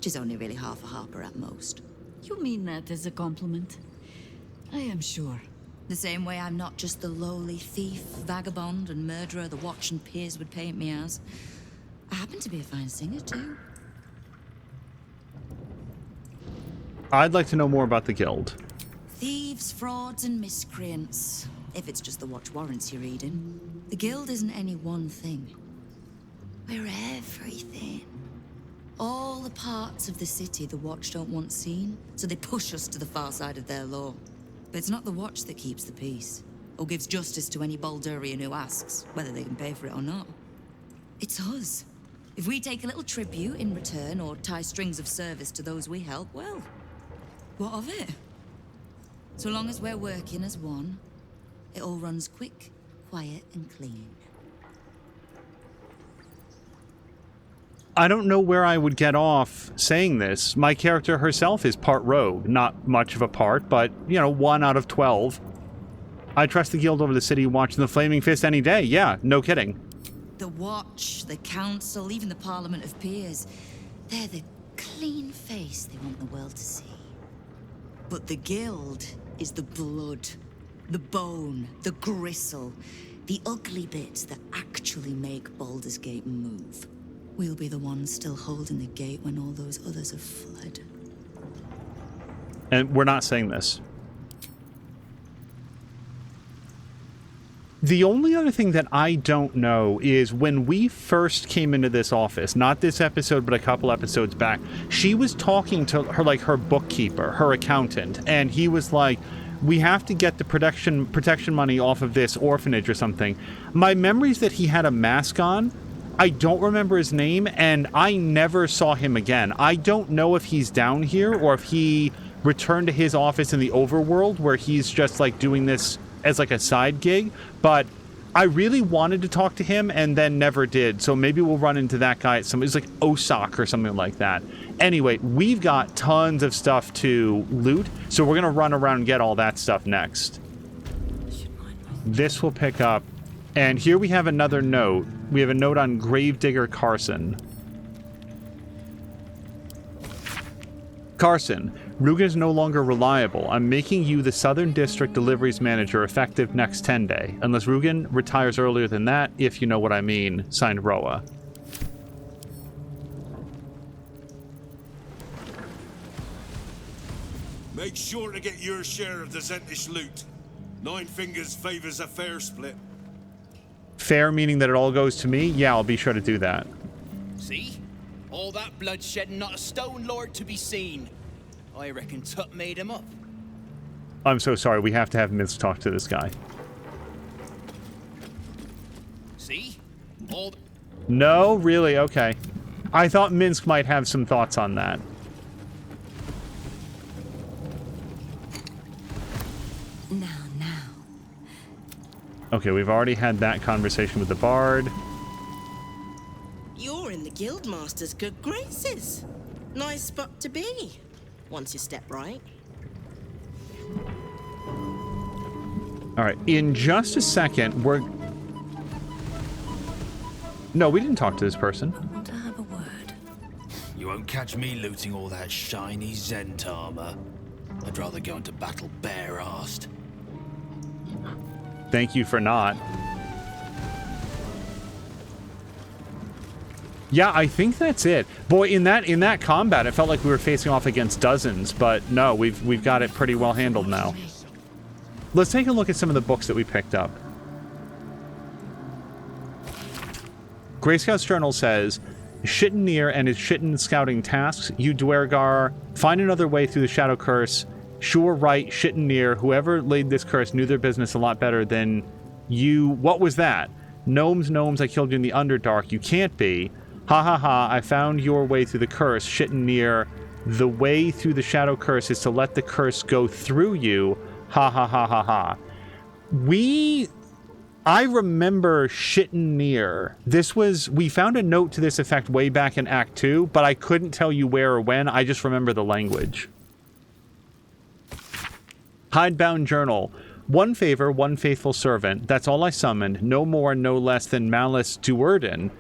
She's only really half a harper at most. You mean that as a compliment? I am sure. The same way I'm not just the lowly thief, vagabond, and murderer the Watch and peers would paint me as. I happen to be a fine singer, too. I'd like to know more about the guild. Thieves, frauds, and miscreants. If it's just the Watch warrants you're reading. The guild isn't any one thing. We're everything. All the parts of the city the Watch don't want seen, so they push us to the far side of their law. But it's not the Watch that keeps the peace, or gives justice to any Baldurian who asks, whether they can pay for it or not. It's us. If we take a little tribute in return, or tie strings of service to those we help, well, what of it? So long as we're working as one, it all runs quick, quiet, and clean. I don't know where I would get off saying this. My character herself is part rogue. Not much of a part, but, you know, 1 out of 12. I trust the guild over the city watching the Flaming Fist any day. Yeah, no kidding. The Watch, the Council, even the Parliament of Peers. They're the clean face they want the world to see. But the guild is the blood, the bone, the gristle, the ugly bits that actually make Baldur's Gate move. We'll be the ones still holding the gate when all those others have fled. And we're not saying this. The only other thing that I don't know is when we first came into this office, not this episode, but a couple episodes back, she was talking to her, like, her bookkeeper, her accountant, and he was like, we have to get the protection money off of this orphanage or something. My memory is that he had a mask on. I don't remember his name, and I never saw him again. I don't know if he's down here or if he return to his office in the overworld where he's just like doing this as like a side gig, but I really wanted to talk to him and then never did. So maybe we'll run into that guy at it's like Osok or something like that. Anyway, we've got tons of stuff to loot, so we're going to run around and get all that stuff next. This will pick up. And here we have another note. We have a note on Gravedigger Carson. Carson, Rugen is no longer reliable. I'm making you the Southern District Deliveries Manager effective next 10 day. Unless Rugen retires earlier than that, if you know what I mean. Signed, Roa. Make sure to get your share of the Zentish loot. Nine Fingers favors a fair split. Fair meaning that it all goes to me? Yeah, I'll be sure to do that. See? All that bloodshed and not a stone lord to be seen. I reckon Tut made him up. I'm so sorry. We have to have Miz talk to this guy. See? All No? Really? Okay. I thought Minsk might have some thoughts on that. Now. Okay, we've already had that conversation with the Bard. You're in the Guildmaster's good graces. Nice spot to be, once you step right. Alright, in just a second, we're... No, we didn't talk to this person. I want to have a word. You won't catch me looting all that shiny Zent armor. I'd rather go into battle bare-arsed. Thank you for not. Yeah, I think that's it. Boy, in that combat, it felt like we were facing off against dozens, but no, we've got it pretty well handled now. Let's take a look at some of the books that we picked up. Grayscout's Journal says, Shitten Near and his Shitten scouting tasks, you Dwergar, find another way through the Shadow Curse. Sure, right, Shitten Near, whoever laid this curse knew their business a lot better than you. What was that? Gnomes, I killed you in the Underdark. You can't be. Ha ha ha, I found your way through the curse. Shitten Near, the way through the Shadow Curse is to let the curse go through you. Ha ha ha ha ha. I remember Shitten Near. We found a note to this effect way back in Act 2, but I couldn't tell you where or when. I just remember the language. Hidebound Journal. One favor, one faithful servant. That's all I summoned. No more, no less than Malice Duerden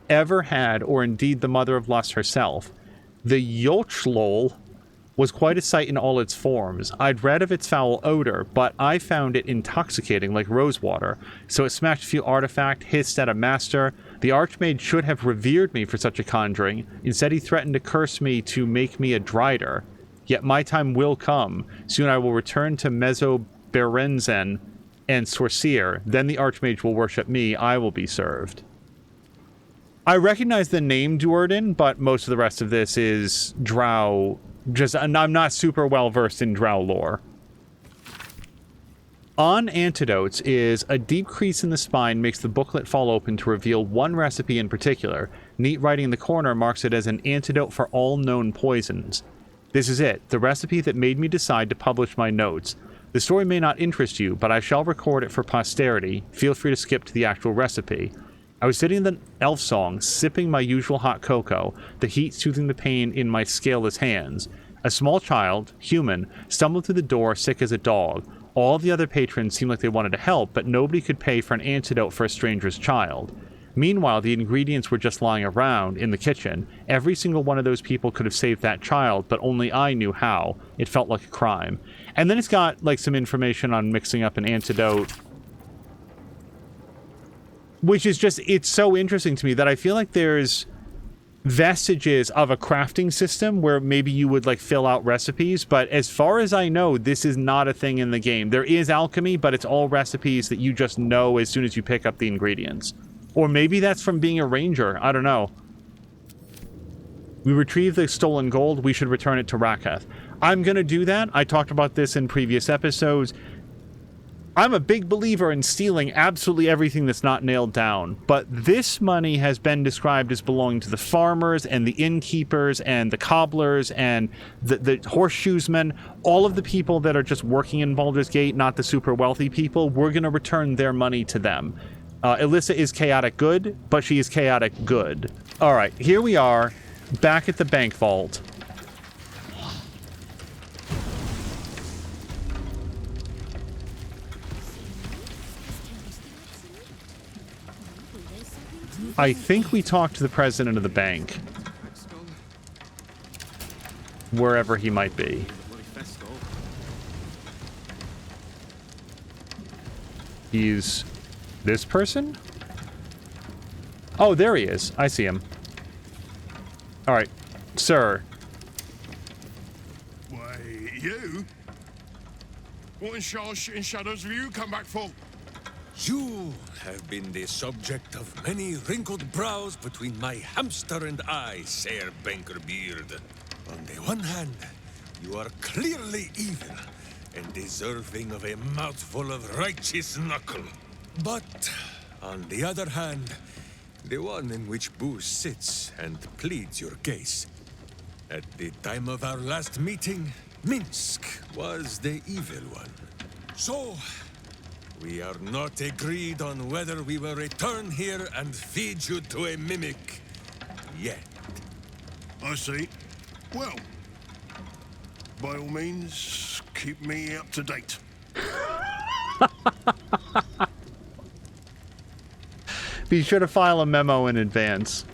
ever had, or indeed the Mother of Lust herself. The Yochlol was quite a sight in all its forms. I'd read of its foul odor, but I found it intoxicating like rosewater. So it smashed a few artifacts, hissed at a master. The Archmage should have revered me for such a conjuring. Instead, he threatened to curse me to make me a Drider. Yet my time will come. Soon I will return to Mesoberenzen and Sorcier. Then the Archmage will worship me. I will be served. I recognize the name Duerden, but most of the rest of this is Drow. I'm not super well versed in Drow lore. On antidotes is a deep crease in the spine makes the booklet fall open to reveal one recipe in particular. Neat writing in the corner marks it as an antidote for all known poisons. This is it, the recipe that made me decide to publish my notes. The story may not interest you, but I shall record it for posterity. Feel free to skip to the actual recipe. I was sitting in the elf song, sipping my usual hot cocoa, the heat soothing the pain in my scaleless hands. A small child, human, stumbled through the door, sick as a dog. All the other patrons seemed like they wanted to help, but nobody could pay for an antidote for a stranger's child. Meanwhile, the ingredients were just lying around in the kitchen. Every single one of those people could have saved that child, but only I knew how. It felt like a crime. And then it's got, like, some information on mixing up an antidote, which is just, it's so interesting to me that I feel like there's vestiges of a crafting system where maybe you would, like, fill out recipes, but as far as I know, this is not a thing in the game. There is alchemy, but it's all recipes that you just know as soon as you pick up the ingredients. Or maybe that's from being a ranger. I don't know. We retrieve the stolen gold. We should return it to Raketh. I'm going to do that. I talked about this in previous episodes. I'm a big believer in stealing absolutely everything that's not nailed down, but this money has been described as belonging to the farmers and the innkeepers and the cobblers and the horseshoesmen, all of the people that are just working in Baldur's Gate, not the super wealthy people. We're going to return their money to them. Alyssa is chaotic good, but she is chaotic good. All right, here we are, back at the bank vault. I think we talked to the president of the bank. Wherever he might be. He's... this person? Oh, there he is. I see him. Alright. Sir. Why, you? What in shadows have you come back for? You have been the subject of many wrinkled brows between my hamster and I, Sir Banker Beard. On the one hand, you are clearly evil and deserving of a mouthful of righteous knuckle. But, on the other hand, the one in which Boo sits and pleads your case. At the time of our last meeting, Minsk was the evil one. So, we are not agreed on whether we will return here and feed you to a mimic yet. I see. Well, by all means, keep me up to date. Be sure to file a memo in advance.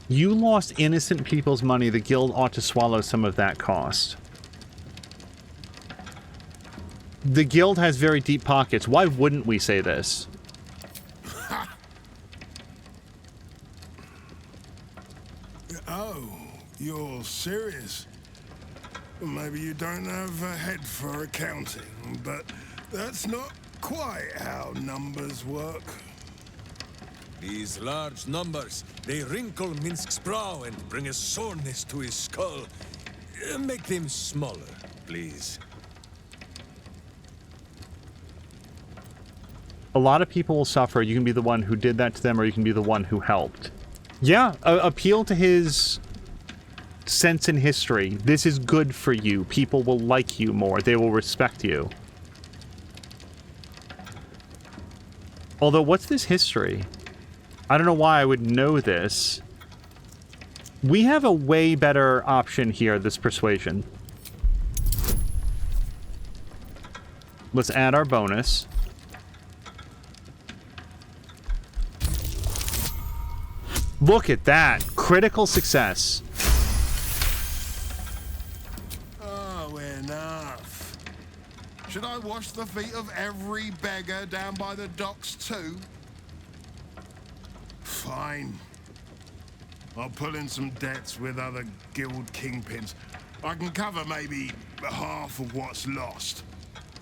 You lost innocent people's money. The guild ought to swallow some of that cost. The guild has very deep pockets. Why wouldn't we say this? Oh, you're serious? Maybe you don't have a head for accounting, but that's not quite how numbers work. These large numbers, they wrinkle Minsk's brow and bring a soreness to his skull. Make them smaller, please. A lot of people will suffer. You can be the one who did that to them, or you can be the one who helped. Yeah, appeal to his sense in history. This is good for you. People will like you more. They will respect you. Although, what's this history? I don't know why I would know this. We have a way better option here, this persuasion. Let's add our bonus. Look at that. Critical success. Oh, enough. Should I wash the feet of every beggar down by the docks too? Fine. I'll pull in some debts with other guild kingpins. I can cover maybe half of what's lost.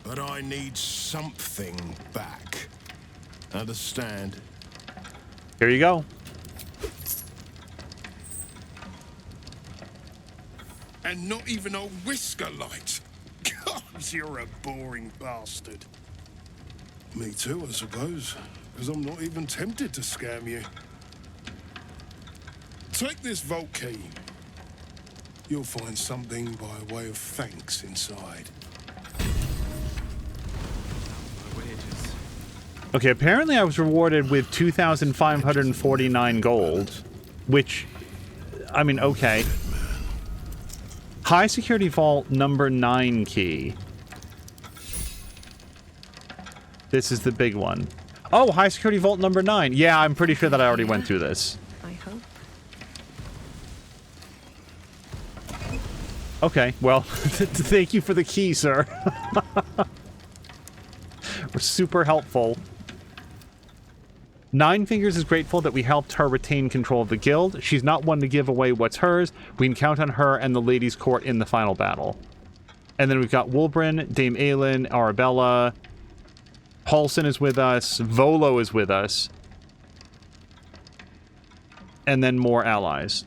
But I need something back. Understand? Here you go. And not even a whisker light. God, you're a boring bastard. Me too, I suppose. Because I'm not even tempted to scam you. Take this vault key. You'll find something by way of thanks inside. Okay, apparently I was rewarded with 2,549 gold, which, I mean, okay. High security vault number 9 key. This is the big one. Oh, high security vault number 9. Yeah, I'm pretty sure that I already went through this. I hope. Okay, well, thank you for the key, sir. We're super helpful. Nine Fingers is grateful that we helped her retain control of the guild. She's not one to give away what's hers. We can count on her and the ladies' court in the final battle. And then we've got Wulbrin, Dame Aelin, Arabella. Paulson is with us. Volo is with us. And then more allies.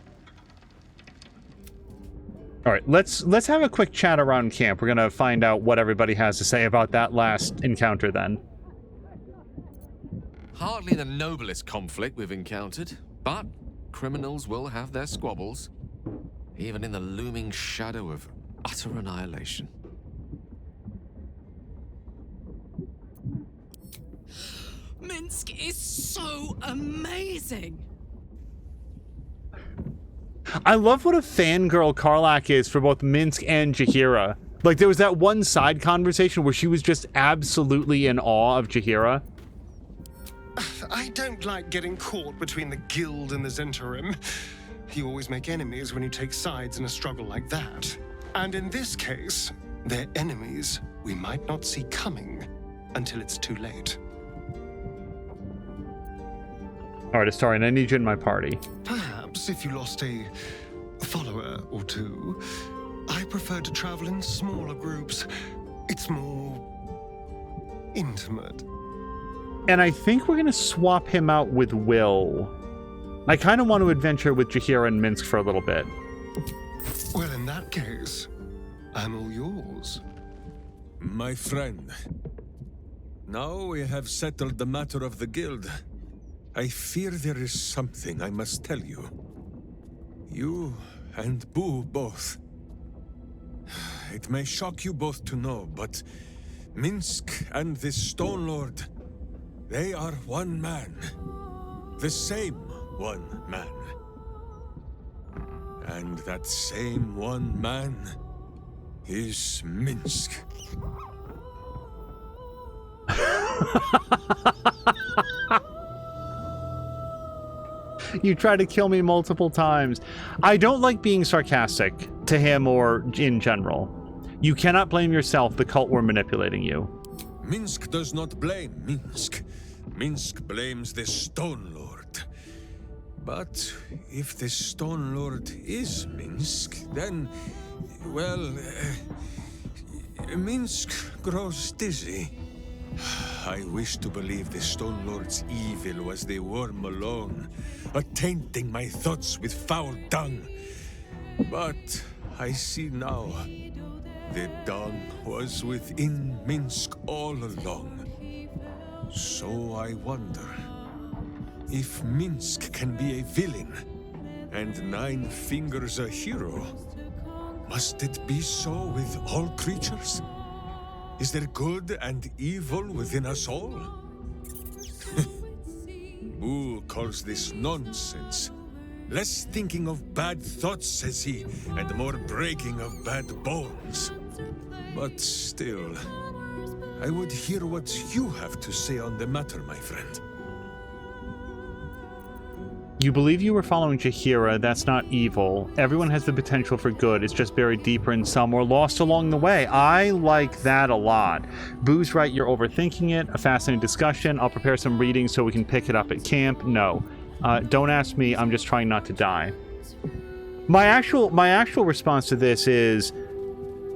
All right, let's have a quick chat around camp. We're gonna find out what everybody has to say about that last encounter then. Hardly the noblest conflict we've encountered, but criminals will have their squabbles, even in the looming shadow of utter annihilation. Minsk is so amazing! I love what a fangirl Karlach is for both Minsk and Jaheira. Like, there was that one side conversation where she was just absolutely in awe of Jaheira. I don't like getting caught between the Guild and the Zentarim. You always make enemies when you take sides in a struggle like that. And in this case, they're enemies we might not see coming until it's too late. All right, Astarion, I need you in my party. Perhaps if you lost a follower or two, I prefer to travel in smaller groups. It's more intimate. And I think we're going to swap him out with Will. I kind of want to adventure with Jaheira and Minsk for a little bit. Well, in that case, I'm all yours. My friend, now we have settled the matter of the guild. I fear there is something I must tell you. You and Boo both. It may shock you both to know, but Minsk and this Stone Lord, they are one man. The same one man. And that same one man is Minsk. You tried to kill me multiple times. I don't like being sarcastic to him or in general. You cannot blame yourself. The cult were manipulating you. Minsk does not blame Minsk. Minsk blames the Stone Lord. But if the Stone Lord is Minsk, then, well, Minsk grows dizzy. I wish to believe the Stone Lord's evil was the worm alone, attainting my thoughts with foul dung. But I see now, the dung was within Minsk all along. So I wonder, if Minsk can be a villain, and Nine Fingers a hero, must it be so with all creatures? Is there good and evil within us all? Boo calls this nonsense. Less thinking of bad thoughts, says he, and more breaking of bad bones. But still, I would hear what you have to say on the matter, my friend. You believe you were following Jaheira. That's not evil. Everyone has the potential for good. It's just buried deeper in some or lost along the way. I like that a lot. Boo's right. You're overthinking it. A fascinating discussion. I'll prepare some readings so we can pick it up at camp. No. Don't ask me. I'm just trying not to die. My actual response to this is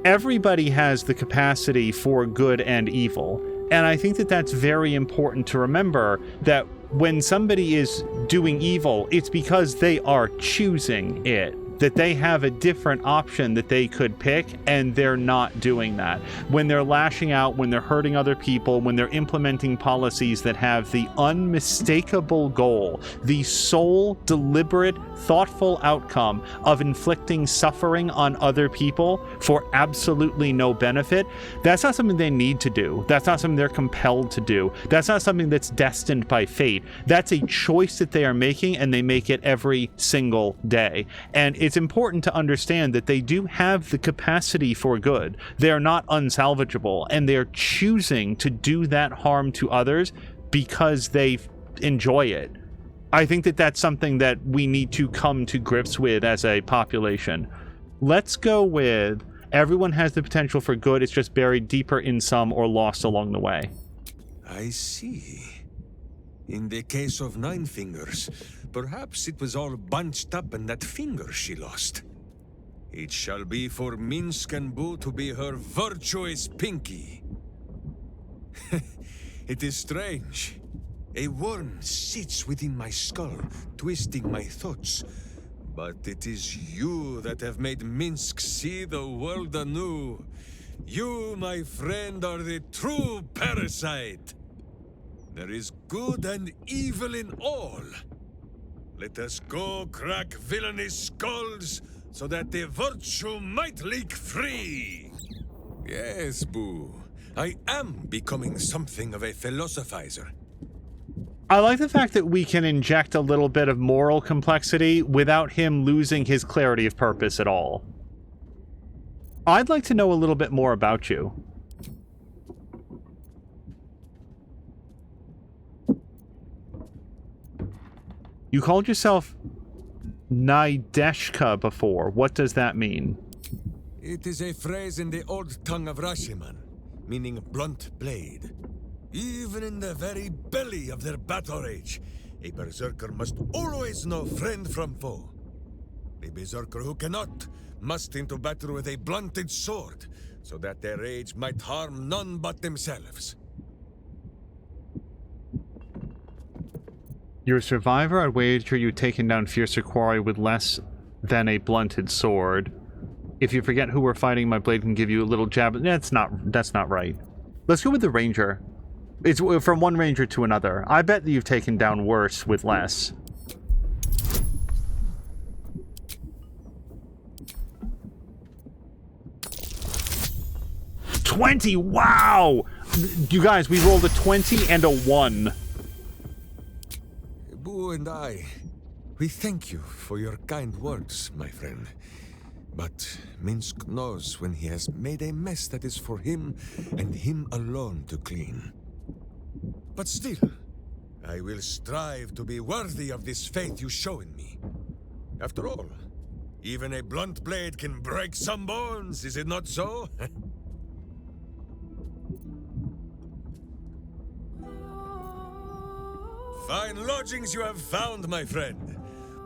everybody has the capacity for good and evil. And I think that that's very important to remember, that when somebody is doing evil, it's because they are choosing it, that they have a different option that they could pick, and they're not doing that. When they're lashing out, when they're hurting other people, when they're implementing policies that have the unmistakable goal, the sole, deliberate, thoughtful outcome of inflicting suffering on other people for absolutely no benefit, that's not something they need to do. That's not something they're compelled to do. That's not something that's destined by fate. That's a choice that they are making, and they make it every single day. And it's important to understand that they do have the capacity for good. They are not unsalvageable, and they're choosing to do that harm to others because they enjoy it. I think that that's something that we need to come to grips with as a population. Let's go with everyone has the potential for good. It's just buried deeper in some or lost along the way. I see. In the case of Nine Fingers, perhaps it was all bunched up in that finger she lost. It shall be for Minsk and Boo to be her virtuous pinky. It is strange. A worm sits within my skull, twisting my thoughts. But it is you that have made Minsk see the world anew. You, my friend, are the true parasite. There is good and evil in all. Let us go crack villainous skulls so that the virtue might leak free. Yes, Boo. I am becoming something of a philosophizer. I like the fact that we can inject a little bit of moral complexity without him losing his clarity of purpose at all. I'd like to know a little bit more about you. You called yourself Naideshka before. What does that mean? It is a phrase in the old tongue of Rashiman, meaning blunt blade. Even in the very belly of their battle rage, a berserker must always know friend from foe. A berserker who cannot must into battle with a blunted sword, so that their rage might harm none but themselves. You're a survivor. I'd wager you've taken down fiercer quarry with less than a blunted sword. If you forget who we're fighting, my blade can give you a little jab. That's not right. Let's go with the ranger. It's from one ranger to another. I bet that you've taken down worse with less. $20! Wow! You guys, we rolled a 20 and a 1. Boo and I, we thank you for your kind words, my friend. But Minsk knows when he has made a mess that is for him and him alone to clean. But still, I will strive to be worthy of this faith you show in me. After all, even a blunt blade can break some bones, is it not so? Fine lodgings you have found, my friend.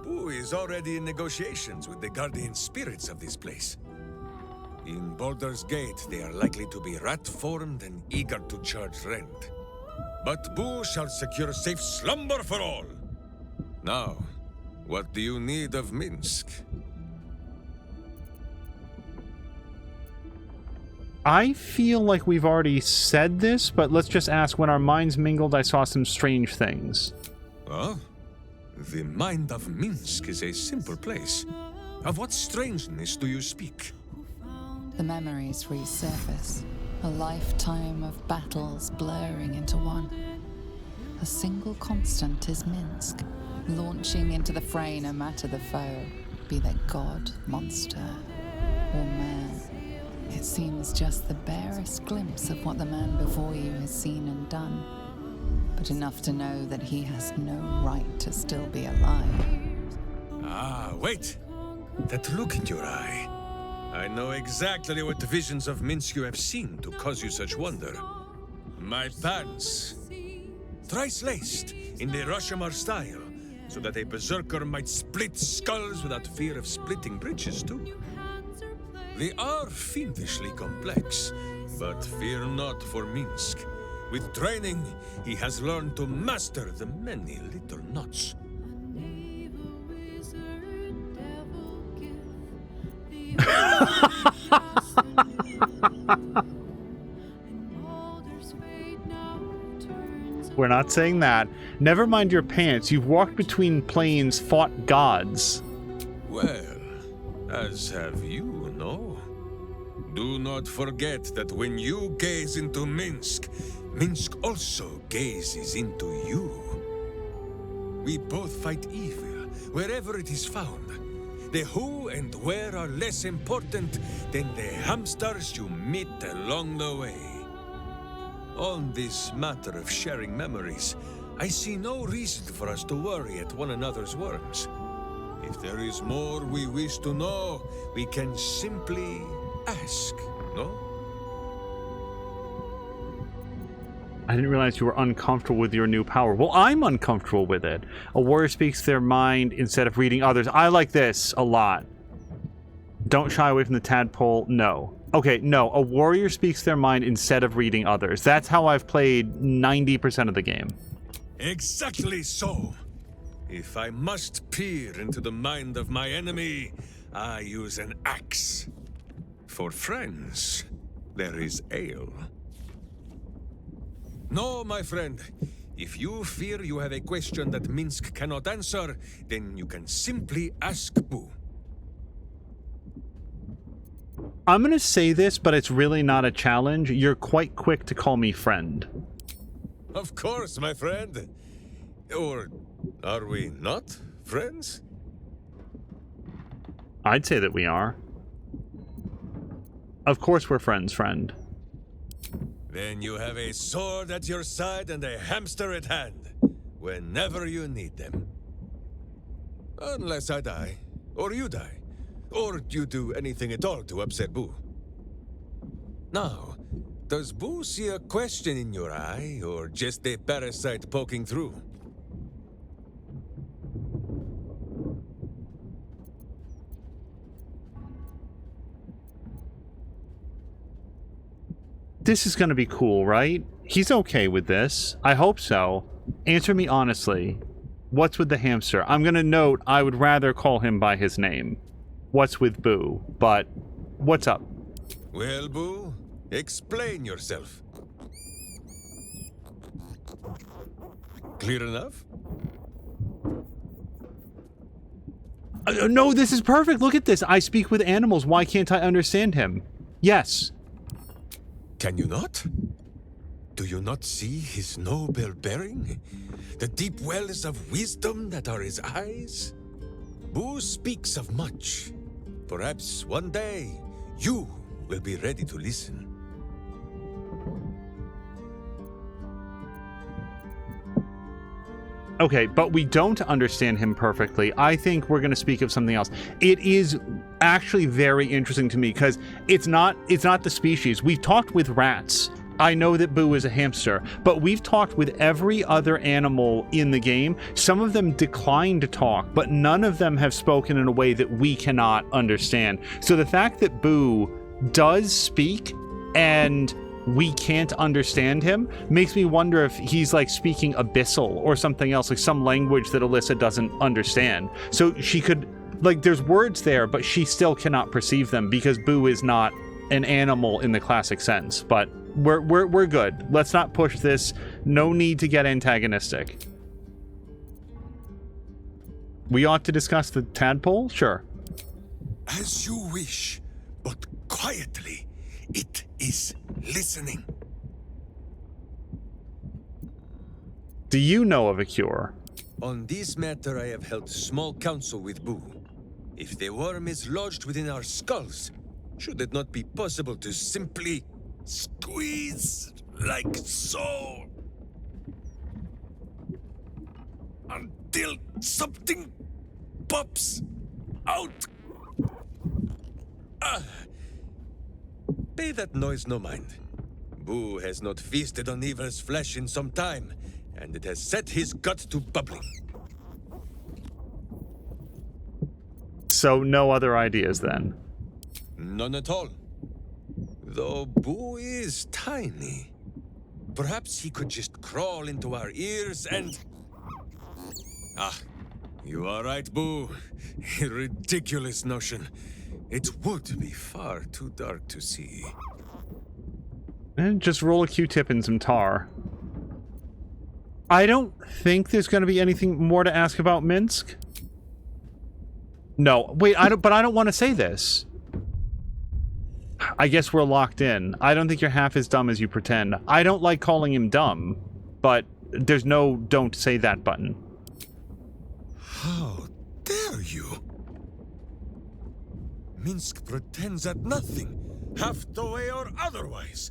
Boo is already in negotiations with the guardian spirits of this place. In Baldur's Gate, they are likely to be rat-formed and eager to charge rent. But Boo shall secure safe slumber for all. Now, what do you need of Minsk? I feel like we've already said this, but let's just ask, when our minds mingled, I saw some strange things. Huh? The mind of Minsk is a simple place. Of what strangeness do you speak? The memories resurface. A lifetime of battles blurring into one. A single constant is Minsk, launching into the fray no matter the foe, be they god, monster, or man. It seems just the barest glimpse of what the man before you has seen and done, but enough to know that he has no right to still be alive. Ah, wait! That look in your eye. I know exactly what visions of Minsk you have seen to cause you such wonder. My pants. Thrice laced in the Rashomar style, so that a berserker might split skulls without fear of splitting bridges too. They are fiendishly complex, but fear not for Minsk. With training, he has learned to master the many little knots. We're not saying that. Never mind your pants. You've walked between planes, fought gods. Well, as have you, no? Do not forget that when you gaze into Minsk, Minsk also gazes into you. We both fight evil, wherever it is found. The who and where are less important than the hamsters you meet along the way. On this matter of sharing memories, I see no reason for us to worry at one another's words. If there is more we wish to know, we can simply ask, no? I didn't realize you were uncomfortable with your new power. Well, I'm uncomfortable with it. A warrior speaks their mind instead of reading others. I like this a lot. Don't shy away from the tadpole. No. Okay, no. A warrior speaks their mind instead of reading others. That's how I've played 90% of the game. Exactly so. If I must peer into the mind of my enemy, I use an axe. For friends, there is ale. No, my friend. If you fear you have a question that Minsk cannot answer, then you can simply ask Boo. I'm going to say this, but it's really not a challenge. You're quite quick to call me friend. Of course, my friend. Or are we not friends? I'd say that we are. Of course we're friends, friend. Then you have a sword at your side and a hamster at hand, whenever you need them. Unless I die, or you die, or you do anything at all to upset Boo. Now, does Boo see a question in your eye, or just a parasite poking through? This is going to be cool, right? He's okay with this. I hope so. Answer me honestly. What's with the hamster? I'm going to note I would rather call him by his name. What's with Boo? But what's up? Well, Boo, explain yourself. Clear enough? No, this is perfect. Look at this. I speak with animals. Why can't I understand him? Yes. Can you not? Do you not see his noble bearing? The deep wells of wisdom that are his eyes? Boo speaks of much. Perhaps one day, you will be ready to listen. Okay, but we don't understand him perfectly. I think we're going to speak of something else. It is actually very interesting to me because it's not the species. We've talked with rats. I know that Boo is a hamster, but we've talked with every other animal in the game. Some of them decline to talk, but none of them have spoken in a way that we cannot understand. So the fact that Boo does speak and we can't understand him makes me wonder if he's like speaking abyssal or something else, like some language that Alyssa doesn't understand. So she could, like, there's words there, but she still cannot perceive them because Boo is not an animal in the classic sense. But we're good. Let's not push this. No need to get antagonistic. We ought to discuss the tadpole? Sure. As you wish, but quietly. It is listening. Do you know of a cure? On this matter, I have held small council with Boo. If the worm is lodged within our skulls, should it not be possible to simply squeeze like so? Until something pops out. Pay that noise no mind. Boo has not feasted on evil's flesh in some time, and it has set his gut to bubbling. So no other ideas then? None at all. Though Boo is tiny. Perhaps he could just crawl into our ears and... Ah, you are right, Boo. A ridiculous notion. It would be far too dark to see. And just roll a Q-tip in some tar. I don't think there's going to be anything more to ask about Minsk. No, wait, but I don't want to say this. I guess we're locked in. I don't think you're half as dumb as you pretend. I don't like calling him dumb, but there's no don't say that button. How dare you? Minsk pretends at nothing, half the way or otherwise.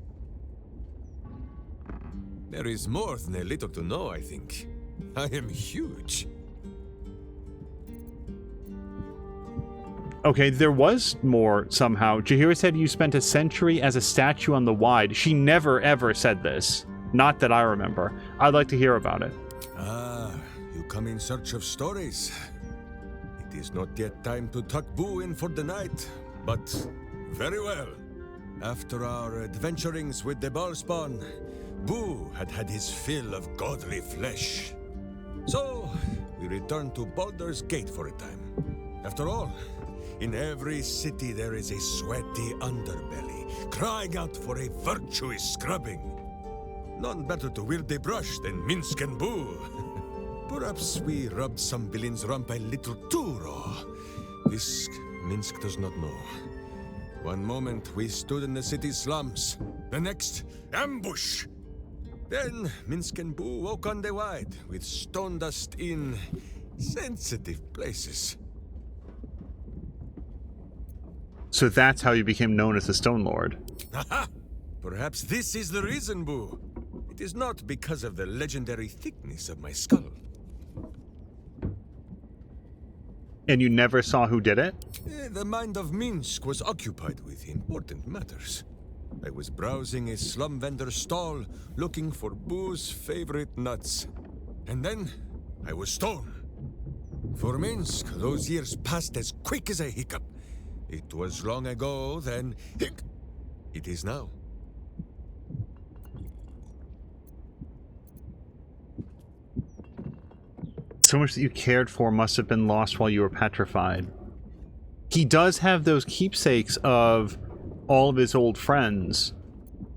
There is more than a little to know, I think. I am huge. Okay, there was more somehow. Jaheira said you spent a century as a statue on the Wide. She never ever said this. Not that I remember. I'd like to hear about it. Ah, you come in search of stories. It is not yet time to tuck Boo in for the night, but very well. After our adventurings with the Ballspawn, Boo had had his fill of godly flesh. So, we return to Baldur's Gate for a time. After all, in every city there is a sweaty underbelly, crying out for a virtuous scrubbing. None better to wield a brush than Minsk and Boo. Perhaps we rubbed some villain's rump a little too raw. This Minsk does not know. One moment we stood in the city's slums, the next, ambush! Then Minsk and Boo woke on the wide, with stone dust in sensitive places. So that's how you became known as the Stone Lord. Aha! Perhaps this is the reason, Boo. It is not because of the legendary thickness of my skull. And you never saw who did it? The mind of Minsk was occupied with important matters. I was browsing a slum vendor's stall, looking for Boo's favorite nuts. And then, I was stolen. For Minsk, those years passed as quick as a hiccup. It was long ago, then, it is now. So much that you cared for must have been lost while you were petrified. He does have those keepsakes of all of his old friends.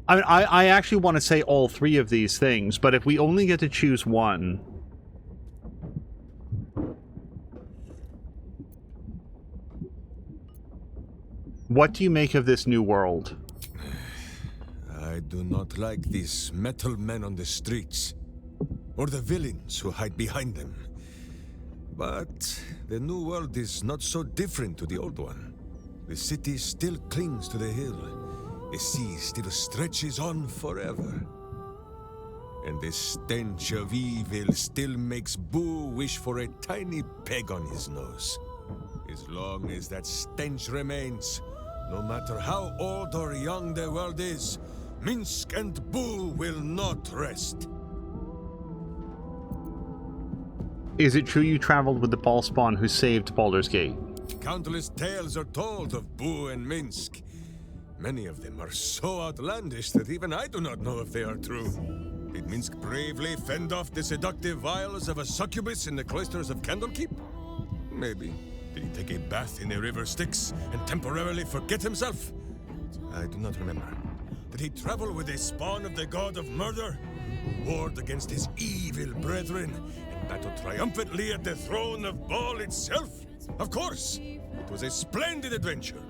I mean, I actually want to say all three of these things, but if we only get to choose one... What do you make of this new world? I do not like these metal men on the streets, or the villains who hide behind them. But the new world is not so different to the old one. The city still clings to the hill. The sea still stretches on forever. And the stench of evil still makes Boo wish for a tiny peg on his nose. As long as that stench remains, no matter how old or young the world is, Minsk and Boo will not rest. Is it true you traveled with the Ballspawn who saved Baldur's Gate? Countless tales are told of Boo and Minsk. Many of them are so outlandish that even I do not know if they are true. Did Minsk bravely fend off the seductive vials of a succubus in the cloisters of Candlekeep? Maybe. Did he take a bath in the river Styx and temporarily forget himself? I do not remember. Did he travel with a spawn of the god of murder, who warred against his evil brethren, and battled triumphantly at the throne of Baal itself? Of course! It was a splendid adventure.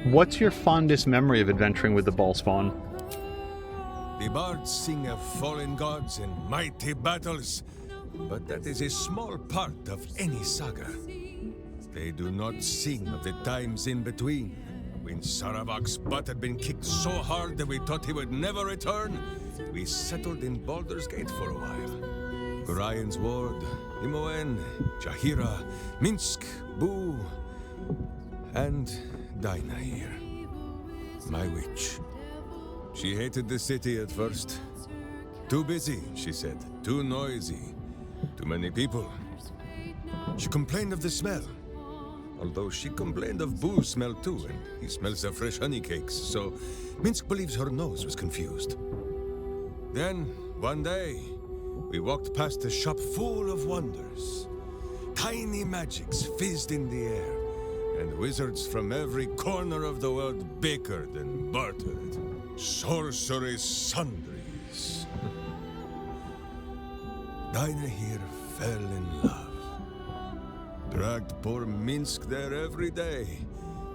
What's your fondest memory of adventuring with the Ballspawn? The bards sing of fallen gods and mighty battles, but that is a small part of any saga. They do not sing of the times in between, when Saravak's butt had been kicked so hard that we thought he would never return. We settled in Baldur's Gate for a while. Gorian's Ward, Imoen, Jahira, Minsk, Boo, and Dinah here. My witch. She hated the city at first. Too busy, she said. Too noisy. Too many people. She complained of the smell. Although she complained of Boo's smell too, and he smells of fresh honey cakes, so Minsk believes her nose was confused. Then, one day, we walked past a shop full of wonders. Tiny magics fizzed in the air, and wizards from every corner of the world bickered and bartered. Sorcery sundries. Dinah here fell in love. Dragged poor Minsk there every day,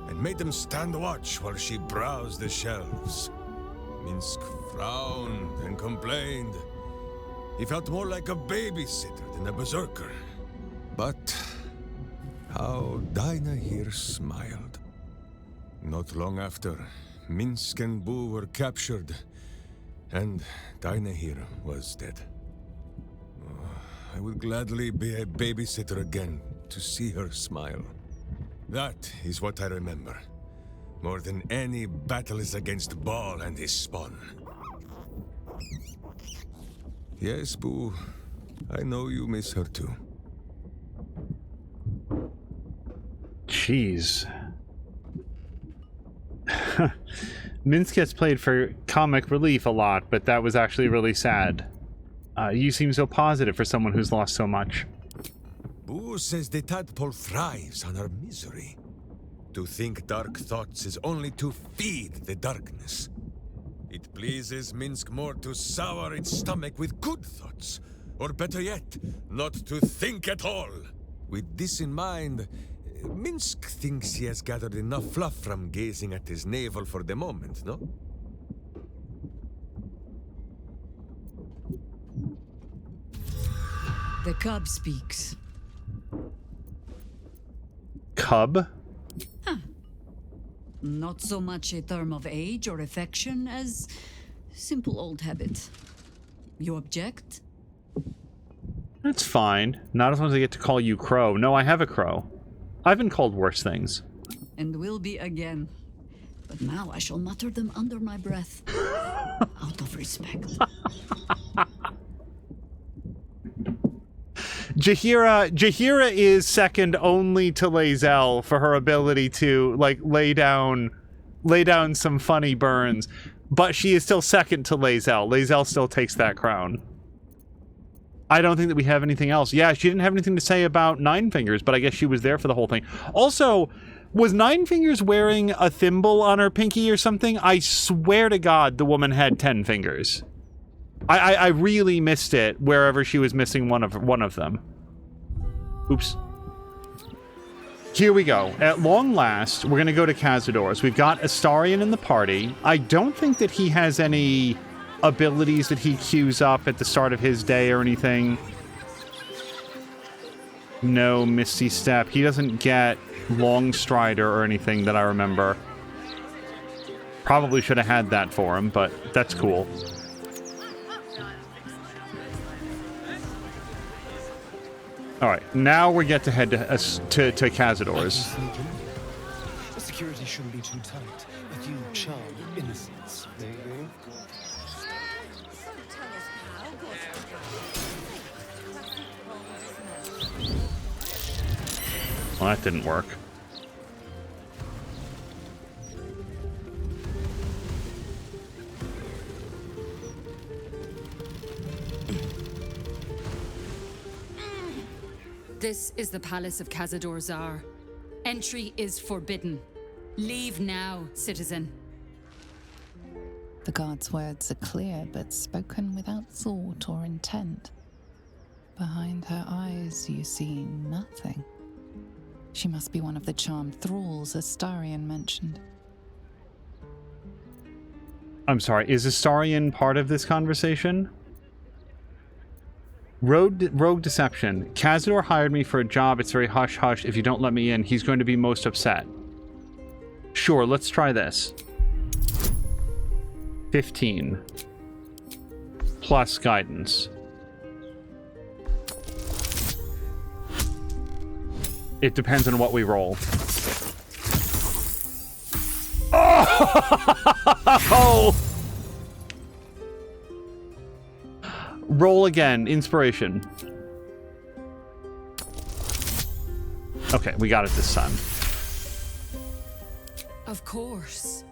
and made them stand watch while she browsed the shelves. Minsk frowned and complained. He felt more like a babysitter than a berserker. But how Dinah here smiled. Not long after, Minsk and Boo were captured, and Dinah here was dead. I would gladly be a babysitter again to see her smile. That is what I remember. More than any battle is against Baal and his spawn. Yes, Boo. I know you miss her too. Jeez. Minsk gets played for comic relief a lot, but that was actually really sad. You seem so positive for someone who's lost so much. Who says the tadpole thrives on our misery? To think dark thoughts is only to feed the darkness. It pleases Minsk more to sour its stomach with good thoughts, or better yet, not to think at all. With this in mind, Minsk thinks he has gathered enough fluff from gazing at his navel for the moment, no? The cub speaks. Cub? Huh. Not so much a term of age or affection as simple old habit. You object? That's fine. Not as long as I get to call you Crow. No, I have a Crow. I've been called worse things. And will be again. But now I shall mutter them under my breath. Out of respect. Jaheira is second only to Lae'zel for her ability to like lay down some funny burns, but she is still second to Lae'zel. Lae'zel still takes that crown. I don't think that we have anything else. Yeah, she didn't have anything to say about Nine Fingers, but I guess she was there for the whole thing. Also, was Nine Fingers wearing a thimble on her pinky or something? I swear to God, the woman had 10 fingers. I really missed it wherever she was missing one of them. Oops. Here we go. At long last, we're going to go to Cazador. So we've got Astarion in the party. I don't think that he has any abilities that he queues up at the start of his day or anything. No Misty Step. He doesn't get Long Strider or anything that I remember. Probably should have had that for him, but that's cool. All right, now we get to head to Cazador's. The security shouldn't be too tight. A few charm innocence, maybe. Well, that didn't work. This is the palace of Cazador Zar. Entry is forbidden. Leave now, citizen. The guard's words are clear, but spoken without thought or intent. Behind her eyes, you see nothing. She must be one of the charmed thralls Astarion mentioned. I'm sorry, is Astarion part of this conversation? Rogue deception. Cazador hired me for a job. It's very hush-hush. If you don't let me in, he's going to be most upset. Sure, let's try this. 15. Plus guidance. It depends on what we roll. Oh! Roll again. Inspiration. Okay, we got it this time. Of course.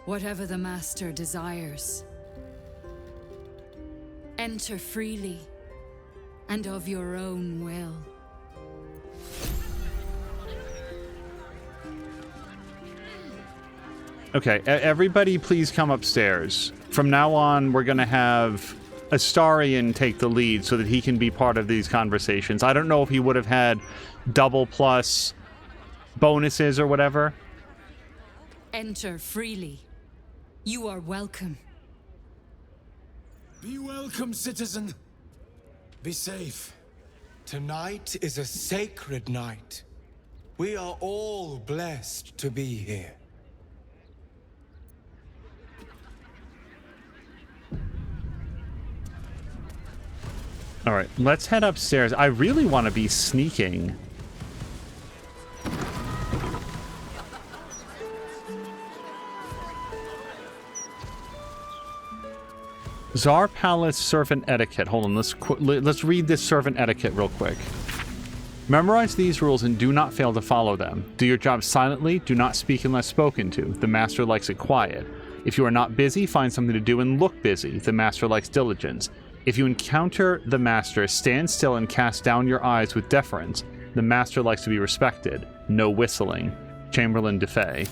Whatever the master desires. Enter freely, and of your own will. Okay, everybody please come upstairs. From now on, we're gonna have Astarion take the lead so that he can be part of these conversations. I don't know if he would have had double plus bonuses or whatever. Enter freely. You are welcome. Be welcome, citizen. Be safe. Tonight is a sacred night. We are all blessed to be here. All right, let's head upstairs. I really want to be sneaking. Tsar Palace Servant Etiquette. Hold on, let's read this servant etiquette real quick. Memorize these rules and do not fail to follow them. Do your job silently. Do not speak unless spoken to. The master likes it quiet. If you are not busy, find something to do and look busy. The master likes diligence. If you encounter the Master, stand still and cast down your eyes with deference. The Master likes to be respected. No whistling. Chamberlain DeFay.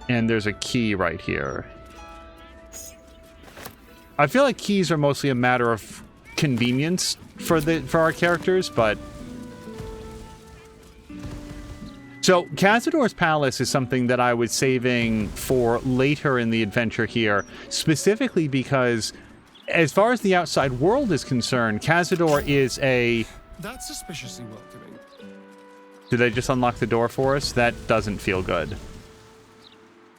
And there's a key right here. I feel like keys are mostly a matter of convenience for our characters, but... So, Cazador's Palace is something that I was saving for later in the adventure here, specifically because, as far as the outside world is concerned, Cazador is a... That's suspiciously welcoming. Did they just unlock the door for us? That doesn't feel good.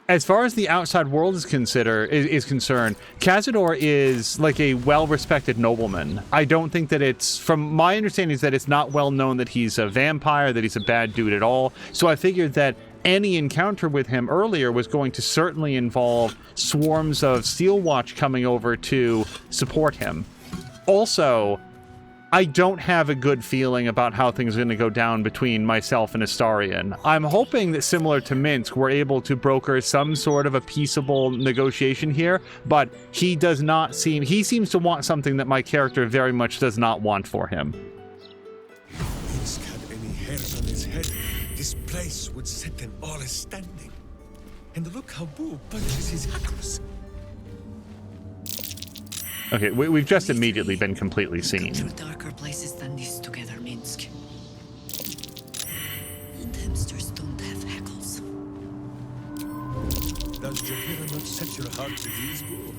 As far as the outside world is concerned, Cazador is like a well-respected nobleman. I don't think that it's, from my understanding, is that it's not well known that he's a vampire, that he's a bad dude at all. So I figured that any encounter with him earlier was going to certainly involve swarms of Steelwatch coming over to support him. Also, I don't have a good feeling about how things are going to go down between myself and Astarion. I'm hoping that, similar to Minsk, we're able to broker some sort of a peaceable negotiation here, but he seems to want something that my character very much does not want for him. If Minsk had any hairs on his head, this place would set them all standing. And look how Boo punches his hackles. Okay, we've just immediately been completely seen. Darker places than this together, Minsk. And hamsters don't have hackles. Does Jahira not set your heart at ease, Boo?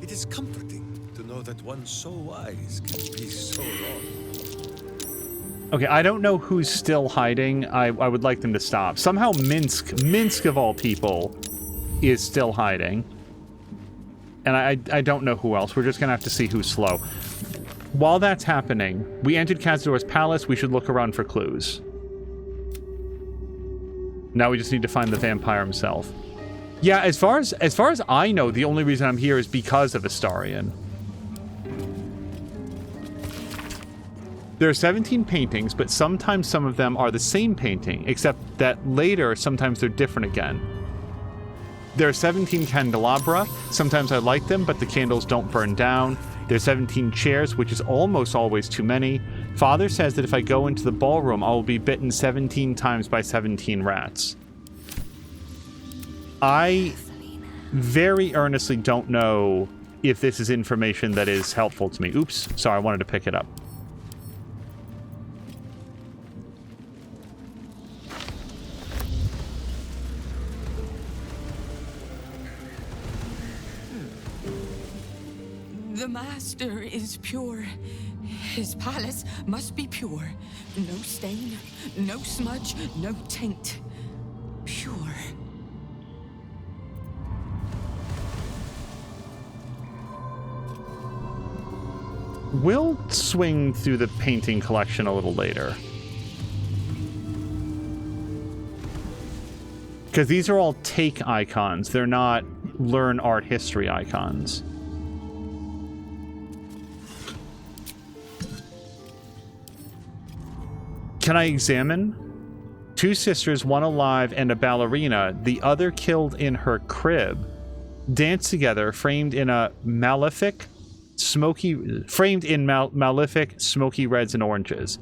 It is comforting to know that one so wise can be so wrong. Okay, I don't know who's still hiding. I would like them to stop. Somehow Minsk of all people, is still hiding. And I don't know who else. We're just going to have to see who's slow. While that's happening, we entered Cazador's Palace. We should look around for clues. Now we just need to find the vampire himself. Yeah, as far as I know, the only reason I'm here is because of Astarion. There are 17 paintings, but sometimes some of them are the same painting, except that later, sometimes they're different again. There are 17 candelabra. Sometimes I light them, but the candles don't burn down. There's 17 chairs, which is almost always too many. Father says that if I go into the ballroom, I will be bitten 17 times by 17 rats. I very earnestly don't know if this is information that is helpful to me. Oops, sorry, I wanted to pick it up. The Master is pure. His palace must be pure. No stain, no smudge, no taint. Pure. We'll swing through the painting collection a little later. Because these are all take icons. They're not learn art history icons. Can I examine? 2 sisters, one alive and a ballerina, the other killed in her crib, dance together, framed in malefic, smoky reds and oranges.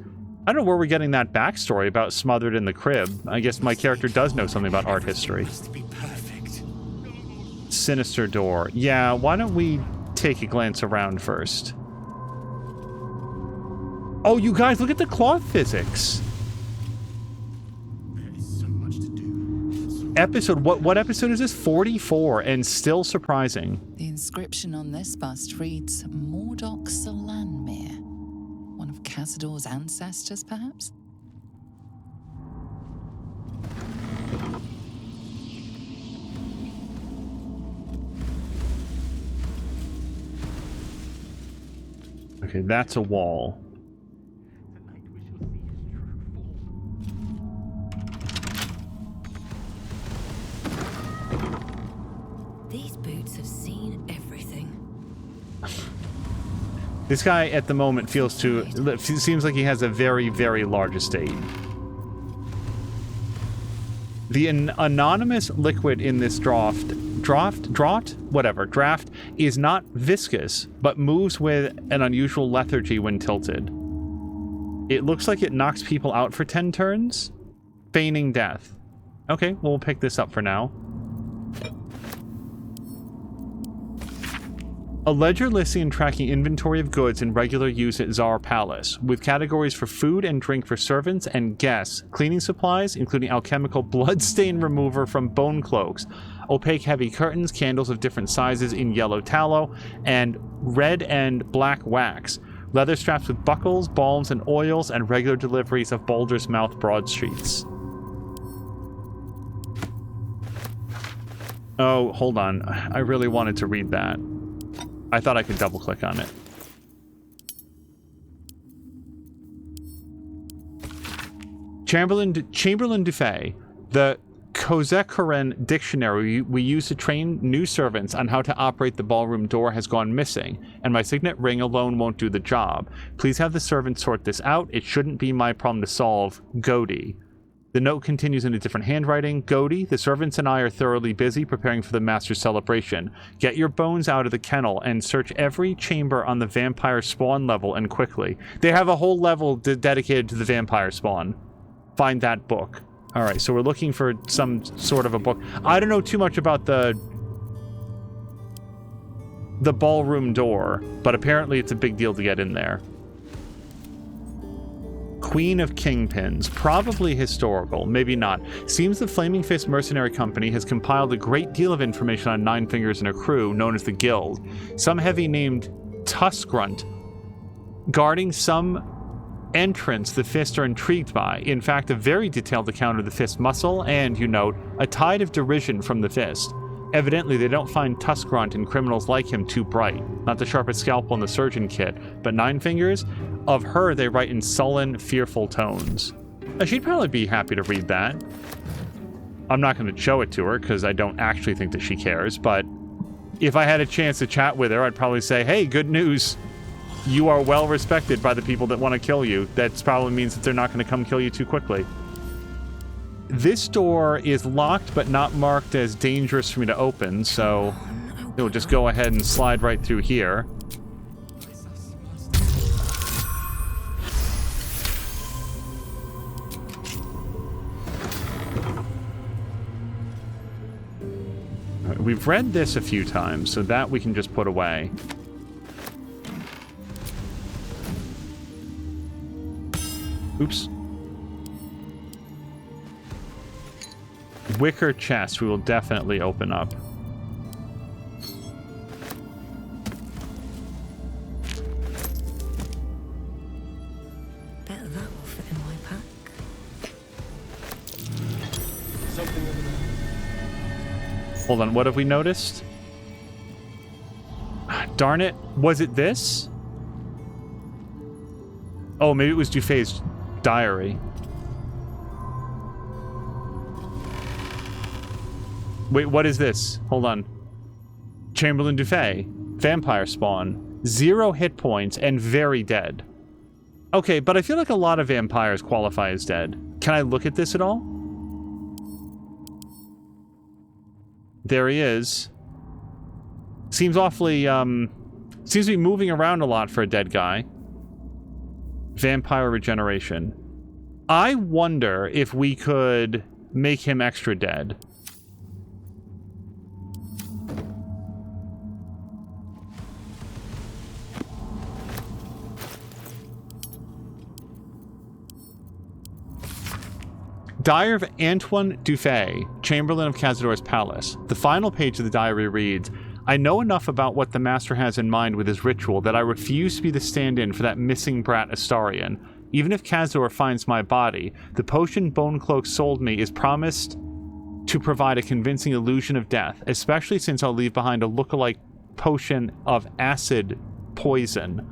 I don't know where we're getting that backstory about smothered in the crib. I guess my character does know something about art history. Sinister door. Yeah, why don't we take a glance around first? Oh, you guys, look at the cloth physics. Episode, what episode is this? 44, and still surprising. The inscription on this bust reads Mordok Solanmir. One of Cazador's ancestors, perhaps? Okay, that's a wall. These boots have seen everything. This guy at the moment seems like he has a very, very large estate. The anonymous liquid in this draught Draft is not viscous, but moves with an unusual lethargy when tilted. It looks like it knocks people out for 10 turns. Feigning death. Okay, we'll pick this up for now. A ledger listing and tracking inventory of goods in regular use at Tsar Palace, with categories for food and drink for servants and guests, cleaning supplies, including alchemical bloodstain remover from bone cloaks, opaque heavy curtains, candles of different sizes in yellow tallow, and red and black wax, leather straps with buckles, balms, and oils, and regular deliveries of Baldur's Mouth broadsheets. Oh, hold on. I really wanted to read that. I thought I could double-click on it. Chamberlain Dufay, the Kozekaren dictionary we use to train new servants on how to operate the ballroom door has gone missing, and my signet ring alone won't do the job. Please have the servants sort this out. It shouldn't be my problem to solve. Godi. The note continues in a different handwriting. Godi, the servants and I are thoroughly busy preparing for the master's celebration. Get your bones out of the kennel and search every chamber on the vampire spawn level, and quickly. They have a whole level dedicated to the vampire spawn. Find that book. Alright, so we're looking for some sort of a book. I don't know too much about the ballroom door, but apparently it's a big deal to get in there. Queen of Kingpins, probably historical, maybe not. Seems the Flaming Fist Mercenary Company has compiled a great deal of information on Nine Fingers and her crew, known as the Guild. Some heavy named Tuskgrunt, guarding some entrance the Fist are intrigued by. In fact, a very detailed account of the Fist muscle, and, you note, a tide of derision from the Fist. Evidently, they don't find Tuskgrunt and criminals like him too bright. Not the sharpest scalpel in the surgeon kit, but Nine Fingers? Of her, they write in sullen, fearful tones. She'd probably be happy to read that. I'm not going to show it to her, because I don't actually think that she cares, but if I had a chance to chat with her, I'd probably say, hey, good news. You are well respected by the people that want to kill you. That probably means that they're not going to come kill you too quickly. This door is locked, but not marked as dangerous for me to open, so we'll just go ahead and slide right through here. We've read this a few times, so that we can just put away. Oops. Wicker chest we will definitely open up. Bet that will fit in my pack. Something over there. Hold on, what have we noticed? Darn it. Was it this? Oh, maybe it was Dufay's diary. Wait, what is this? Hold on. Chamberlain Dufay. Vampire spawn. 0 hit points and very dead. Okay, but I feel like a lot of vampires qualify as dead. Can I look at this at all? There he is. Seems awfully, seems to be moving around a lot for a dead guy. Vampire regeneration. I wonder if we could make him extra dead. Diary of Antoine Dufay, Chamberlain of Cazador's Palace. The final page of the diary reads, I know enough about what the Master has in mind with his ritual that I refuse to be the stand-in for that missing brat Astarion. Even if Cazador finds my body, the potion Bone Cloak sold me is promised to provide a convincing illusion of death, especially since I'll leave behind a lookalike potion of acid poison.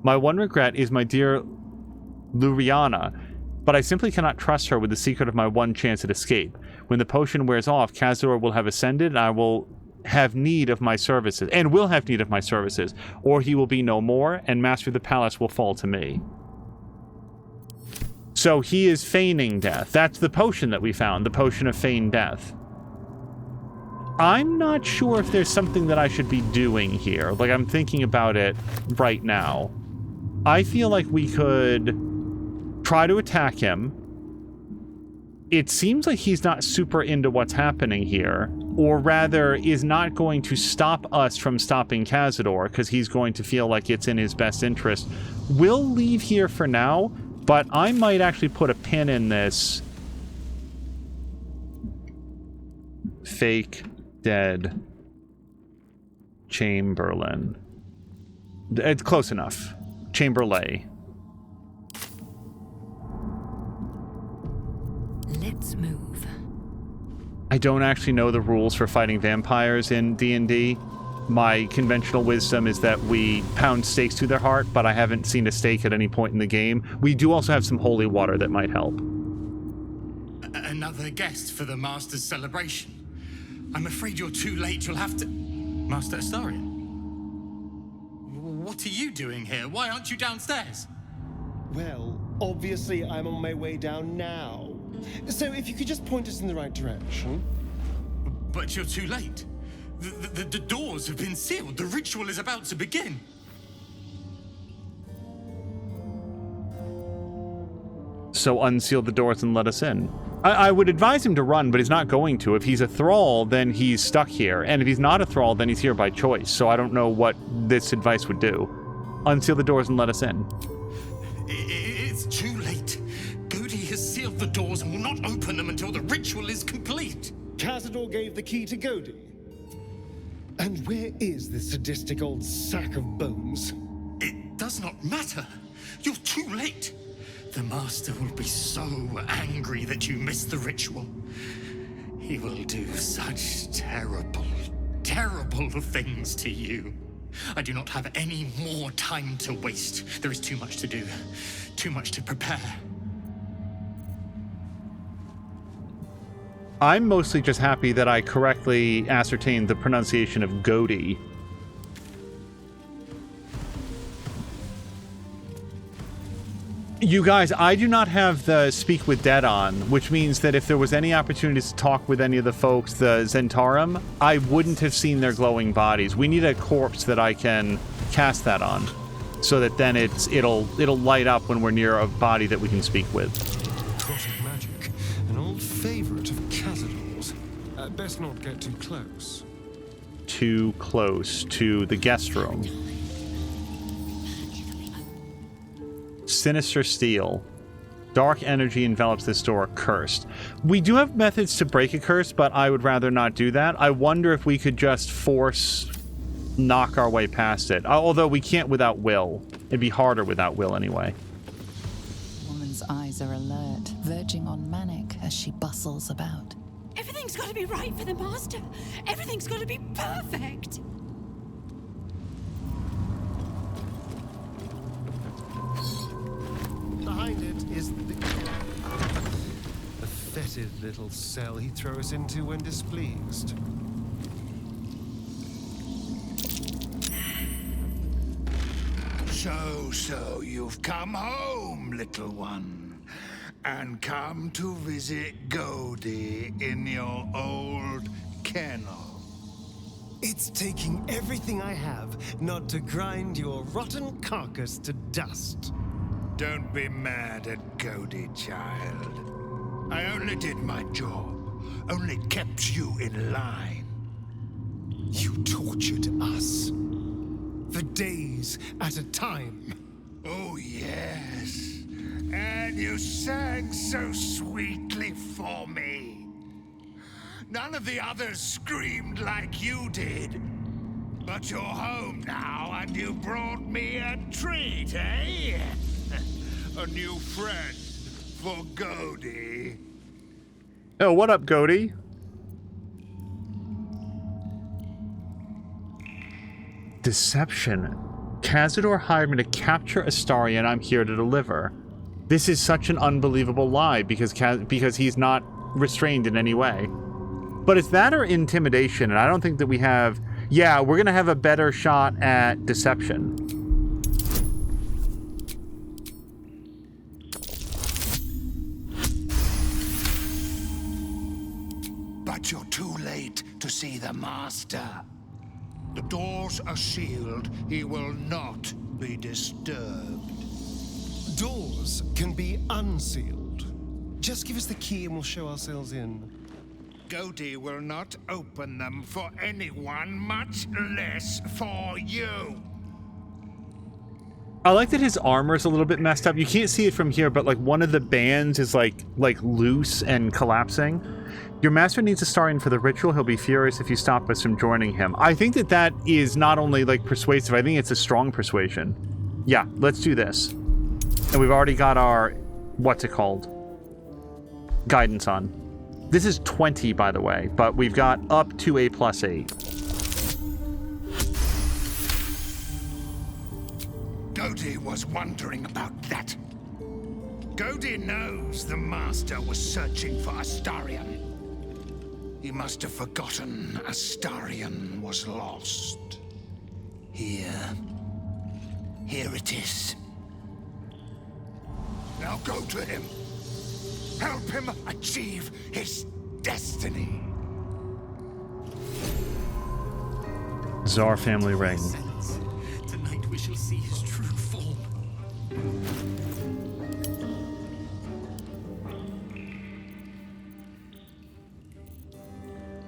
My one regret is my dear Luriana, but I simply cannot trust her with the secret of my one chance at escape. When the potion wears off, Cazador will have ascended, and I will have need of my services, or he will be no more, and Master of the Palace will fall to me. So he is feigning death. That's the potion that we found, the potion of feigned death. I'm not sure if there's something that I should be doing here. Like, I'm thinking about it right now. I feel like we could try to attack him. It seems like he's not super into what's happening here, or rather is not going to stop us from stopping Cazador because he's going to feel like it's in his best interest. We'll leave here for now, but I might actually put a pin in this. Fake dead Chamberlain. It's close enough. Chamberlain. Let's move. I don't actually know the rules for fighting vampires in D&D. My conventional wisdom is that we pound stakes to their heart, but I haven't seen a stake at any point in the game. We do also have some holy water that might help. Another guest for the Master's celebration. I'm afraid you're too late. You'll have to... Master Astarion? What are you doing here? Why aren't you downstairs? Well, obviously I'm on my way down now. So if you could just point us in the right direction. But you're too late. The doors have been sealed. The ritual is about to begin. So unseal the doors and let us in. I would advise him to run, but he's not going to. If he's a thrall, then he's stuck here. And if he's not a thrall, then he's here by choice. So I don't know what this advice would do. Unseal the doors and let us in. It's too late. Godi has sealed the doors and will not open them until the ritual is complete. Cazador gave the key to Godi. And where is this sadistic old sack of bones? It does not matter. You're too late. The Master will be so angry that you missed the ritual. He will do such terrible, terrible things to you. I do not have any more time to waste. There is too much to do, too much to prepare. I'm mostly just happy that I correctly ascertained the pronunciation of Godi. You guys, I do not have the Speak with Dead on, which means that if there was any opportunity to talk with any of the folks, the Zentarum, I wouldn't have seen their glowing bodies. We need a corpse that I can cast that on, so that then it'll light up when we're near a body that we can speak with. Necrotic magic, an old favorite of Cazador's. Best not get too close. Too close to the guest room. Sinister steel. Dark energy envelops this door. Cursed. We do have methods to break a curse, but I would rather not do that. I wonder if we could just knock our way past it. Although we can't without will. It'd be harder without will anyway. The woman's eyes are alert, verging on manic as she bustles about. Everything's got to be right for the Master. Everything's got to be perfect. Behind it is the fetid little cell he throws us into when displeased. So you've come home, little one, and come to visit Godi in your old kennel. It's taking everything I have not to grind your rotten carcass to dust. Don't be mad at Godi, child. I only did my job, only kept you in line. You tortured us. For days at a time. Oh, yes. And you sang so sweetly for me. None of the others screamed like you did. But you're home now, and you brought me a treat, eh? A new friend for Godi. Oh, what up, Godi? Deception. Cazador hired me to capture Astarion. I'm here to deliver. This is such an unbelievable lie because he's not restrained in any way. But it's that or intimidation, and I don't think that we have... Yeah, we're going to have a better shot at deception. But you're too late to see me the Master. The doors are sealed. He will not be disturbed. Doors can be unsealed. Just give us the key and we'll show ourselves in. Goaty will not open them for anyone, much less for you. I like that his armor's a little bit messed up. You can't see it from here, but like one of the bands is like loose and collapsing. Your master needs a Astarion for the ritual. He'll be furious if you stop us from joining him. I think that that is not only like persuasive, I think it's a strong persuasion. Yeah, let's do this. And we've already got our, what's it called? Guidance on. This is 20, by the way, but we've got up to a +8. Goaty was wondering about that. Goaty knows the Master was searching for Astarion. He must have forgotten Astarion was lost. Here it is. Now go to him. Help him achieve his destiny. Tsar family ring. Tonight we shall see his true form.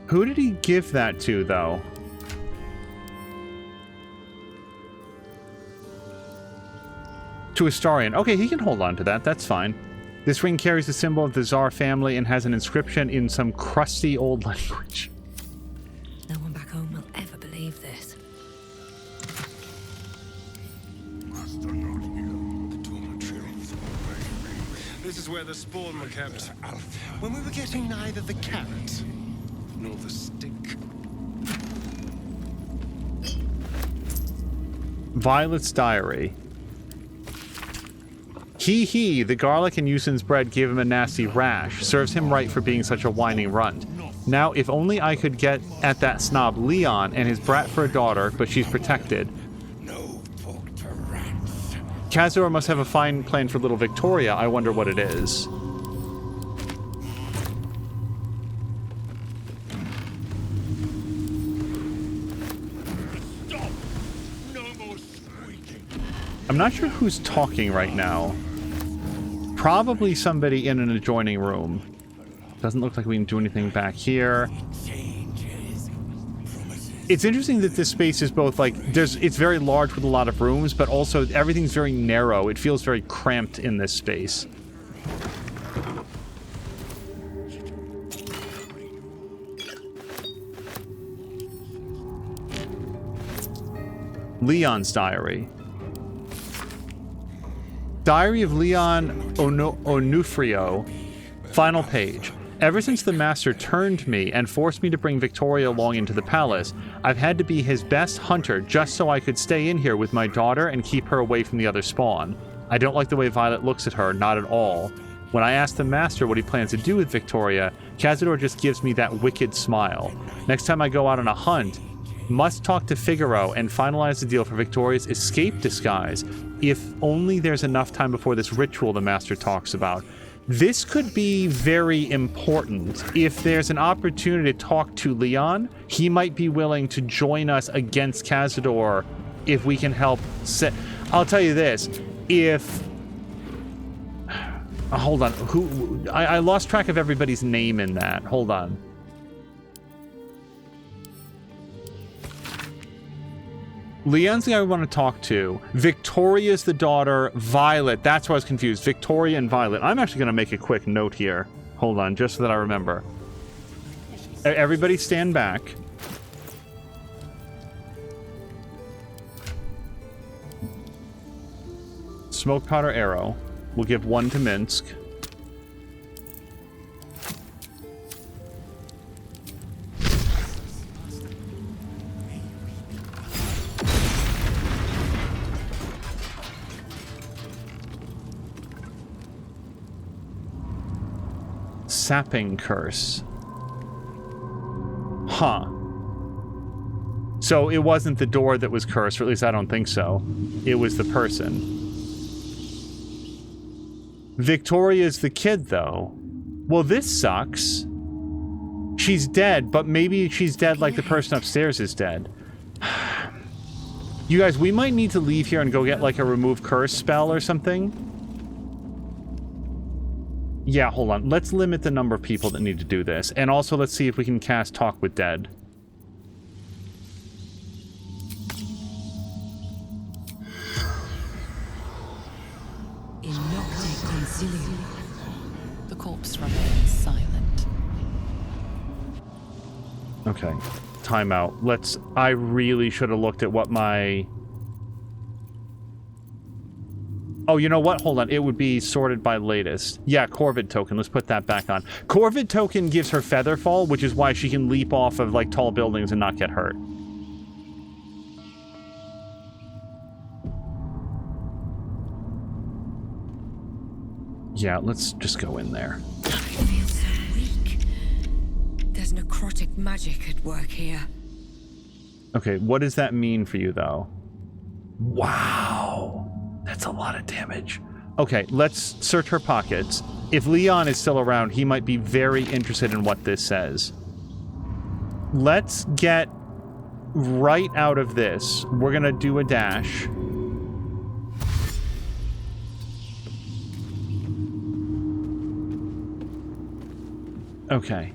Who did he give that to, though? To Astarion. Okay, he can hold on to that. That's fine. This ring carries the symbol of the Tsar family and has an inscription in some crusty old language. No one back home will ever believe this. This is where the spawn were kept. When we were getting neither the carrot nor the stick. Violet's diary. He, the garlic and Yusin's bread gave him a nasty rash. Serves him right for being such a whining runt. Now, if only I could get at that snob Leon and his brat for a daughter, but she's protected. Cazador must have a fine plan for little Victoria. I wonder what it is. I'm not sure who's talking right now. Probably somebody in an adjoining room. Doesn't look like we can do anything back here. It's interesting that this space is both like, it's very large with a lot of rooms, but also everything's very narrow. It feels very cramped in this space. Leon's diary. Diary of Leon Onufrio. Final page. Ever since the Master turned me and forced me to bring Victoria along into the palace, I've had to be his best hunter just so I could stay in here with my daughter and keep her away from the other spawn. I don't like the way Violet looks at her, not at all. When I ask the Master what he plans to do with Victoria, Cazador just gives me that wicked smile. Next time I go out on a hunt, must talk to Figaro and finalize the deal for Victoria's escape disguise, if only there's enough time before this ritual the Master talks about. This could be very important. If there's an opportunity to talk to Leon, he might be willing to join us against Cazador if we can help set... I'll tell you this, if... hold on, I lost track of everybody's name in that. Hold on. Leon's the guy we want to talk to. Victoria's the daughter. Violet. That's why I was confused. Victoria and Violet. I'm actually going to make a quick note here. Hold on, just so that I remember. Everybody stand back. Smoke powder arrow. We'll give one to Minsk. Sapping curse. Huh. So it wasn't the door that was cursed, or at least I don't think so. It was the person. Victoria's the kid, though. Well, this sucks. She's dead, but maybe she's dead like the person upstairs is dead. You guys, we might need to leave here and go get like a remove curse spell or something. Yeah, hold on. Let's limit the number of people that need to do this. And also let's see if we can cast Talk with Dead. The corpse remains silent. Okay. Timeout. Let's... I really should have looked at what my... Oh, you know what? Hold on. It would be sorted by latest. Yeah, Corvid token. Let's put that back on. Corvid token gives her feather fall, which is why she can leap off of, like, tall buildings and not get hurt. Yeah, let's just go in there. I feel so weak. There's necrotic magic at work here. Okay, what does that mean for you, though? Wow. That's a lot of damage. Okay, let's search her pockets. If Leon is still around, he might be very interested in what this says. Let's get right out of this. We're gonna do a dash. Okay.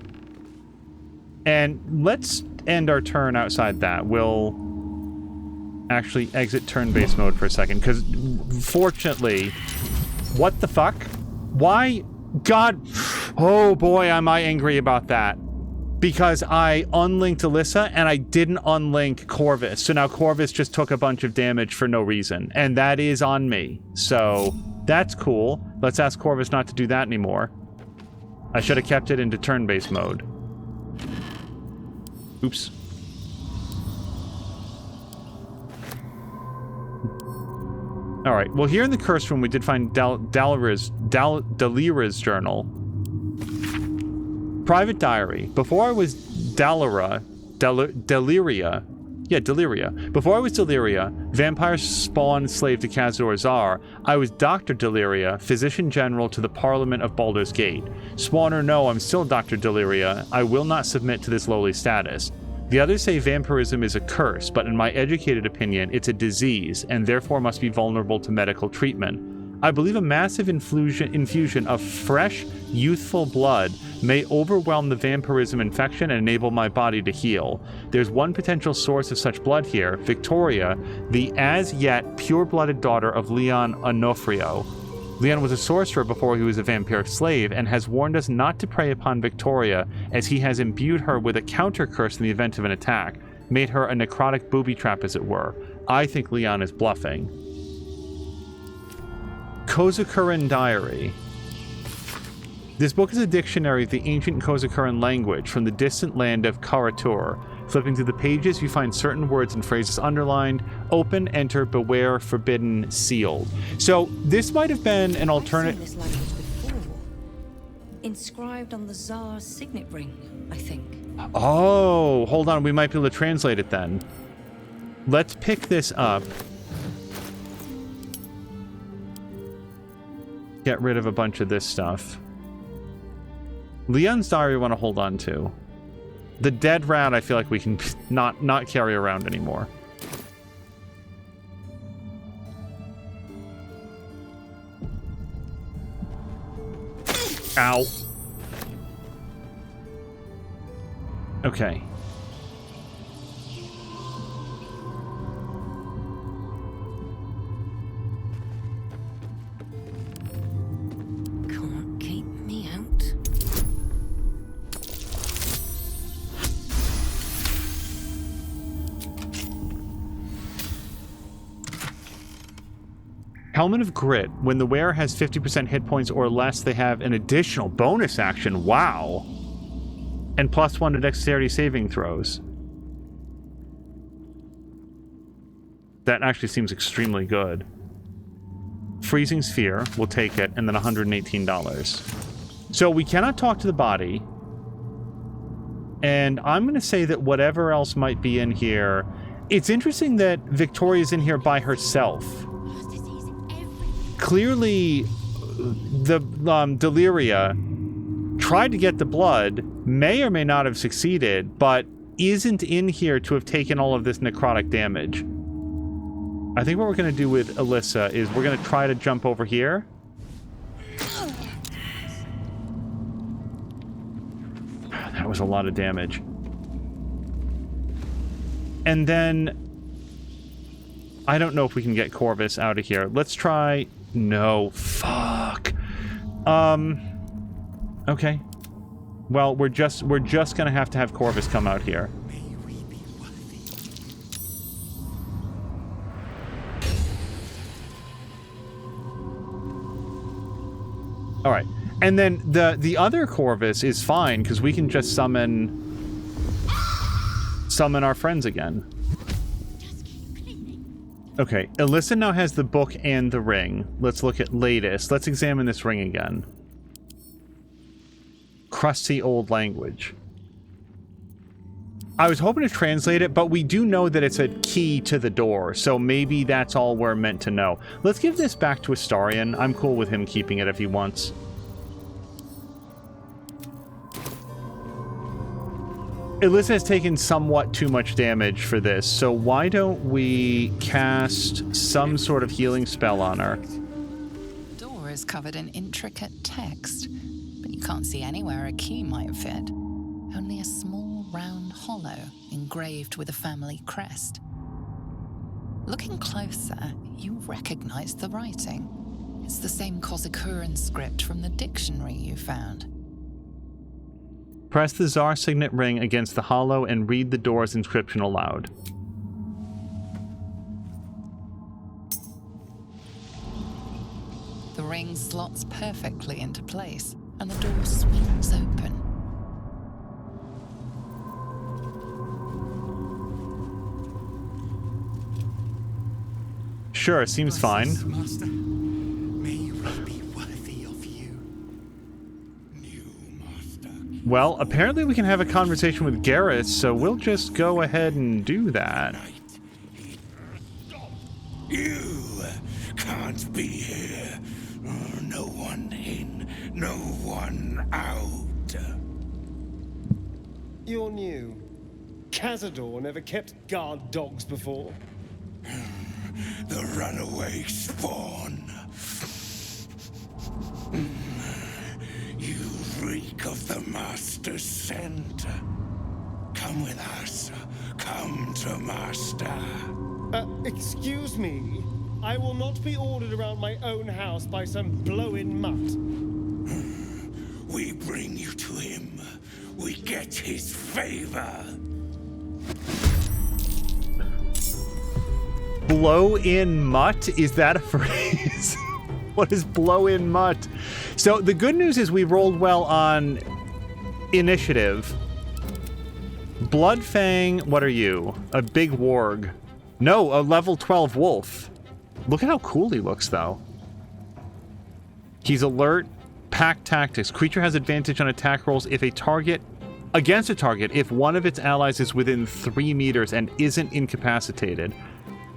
And let's end our turn outside that. We'll actually exit turn-based mode for a second, because fortunately... What the fuck? Why? God... Oh boy, am I angry about that. Because I unlinked Alyssa, and I didn't unlink Corvus. So now Corvus just took a bunch of damage for no reason. And that is on me. So, that's cool. Let's ask Corvus not to do that anymore. I should have kept it into turn-based mode. Oops. Alright, well here in the curse room we did find Delira's journal. Private diary. Before I was Deliria. Yeah, Deliria. Before I was Deliria, vampire spawn slave to Cazador Czar, I was Dr. Deliria, physician general to the Parliament of Baldur's Gate. Spawn or no, I'm still Dr. Deliria. I will not submit to this lowly status. The others say vampirism is a curse, but in my educated opinion, it's a disease, and therefore must be vulnerable to medical treatment. I believe a massive infusion of fresh, youthful blood may overwhelm the vampirism infection and enable my body to heal. There's one potential source of such blood here, Victoria, the as-yet pure-blooded daughter of Leon Onofrio. Leon was a sorcerer before he was a vampiric slave, and has warned us not to prey upon Victoria, as he has imbued her with a counter-curse in the event of an attack, made her a necrotic booby trap as it were. I think Leon is bluffing. Kozakuran Diary. This book is a dictionary of the ancient Kozakuran language from the distant land of Karatur. Flipping through the pages, you find certain words and phrases underlined. Open, enter, beware, forbidden, sealed. So this might have been an alternate... I've seen this language before. Inscribed on the Tsar's signet ring, I think. Oh, hold on. We might be able to translate it then. Let's pick this up. Get rid of a bunch of this stuff. Leon's diary we want to hold on to. The dead rat I feel like we can not carry around anymore. Ow. Okay. Can't keep me out. Helmet of Grit. When the wearer has 50% hit points or less, they have an additional bonus action. Wow. And +1 to dexterity saving throws. That actually seems extremely good. Freezing Sphere. We'll take it. And then $118. So we cannot talk to the body. And I'm going to say that whatever else might be in here... It's interesting that Victoria's in here by herself. Clearly, the Deliria tried to get the blood, may or may not have succeeded, but isn't in here to have taken all of this necrotic damage. I think what we're going to do with Alyssa is we're going to try to jump over here. That was a lot of damage. And then I don't know if we can get Corvus out of here. Let's try... No. Fuck. Okay. Well, we're just gonna have to have Corvus come out here. All right. And then the other Corvus is fine because we can just summon our friends again. Okay, Alyssa now has the book and the ring. Let's look at latest. Let's examine this ring again. Crusty old language. I was hoping to translate it, but we do know that it's a key to the door, so maybe that's all we're meant to know. Let's give this back to Astarion. I'm cool with him keeping it if he wants. Alyssa has taken somewhat too much damage for this, so why don't we cast some sort of healing spell on her? The door is covered in intricate text, but you can't see anywhere a key might fit. Only a small round hollow engraved with a family crest. Looking closer, you recognize the writing. It's the same Cazador script from the dictionary you found. Press the Tsar signet ring against the hollow and read the door's inscription aloud. The ring slots perfectly into place, and the door swings open. Sure, seems fine. Master, may we be worthy of you. Well, apparently we can have a conversation with Garrus, so we'll just go ahead and do that. You can't be here. No one in, no one out. You're new. Cazador never kept guard dogs before. The runaway spawn. You reek of the Master's scent. Come with us. Come to Master. Excuse me. I will not be ordered around my own house by some blow-in mutt. We bring you to him. We get his favor. Blow in mutt? Is that a phrase? What is blow in mutt? So the good news is we rolled well on initiative. Bloodfang, what are you? A big warg. No, a level 12 wolf. Look at how cool he looks, though. He's alert. Pack tactics. Creature has advantage on attack rolls if a target... Against a target, if one of its allies is within 3 meters and isn't incapacitated.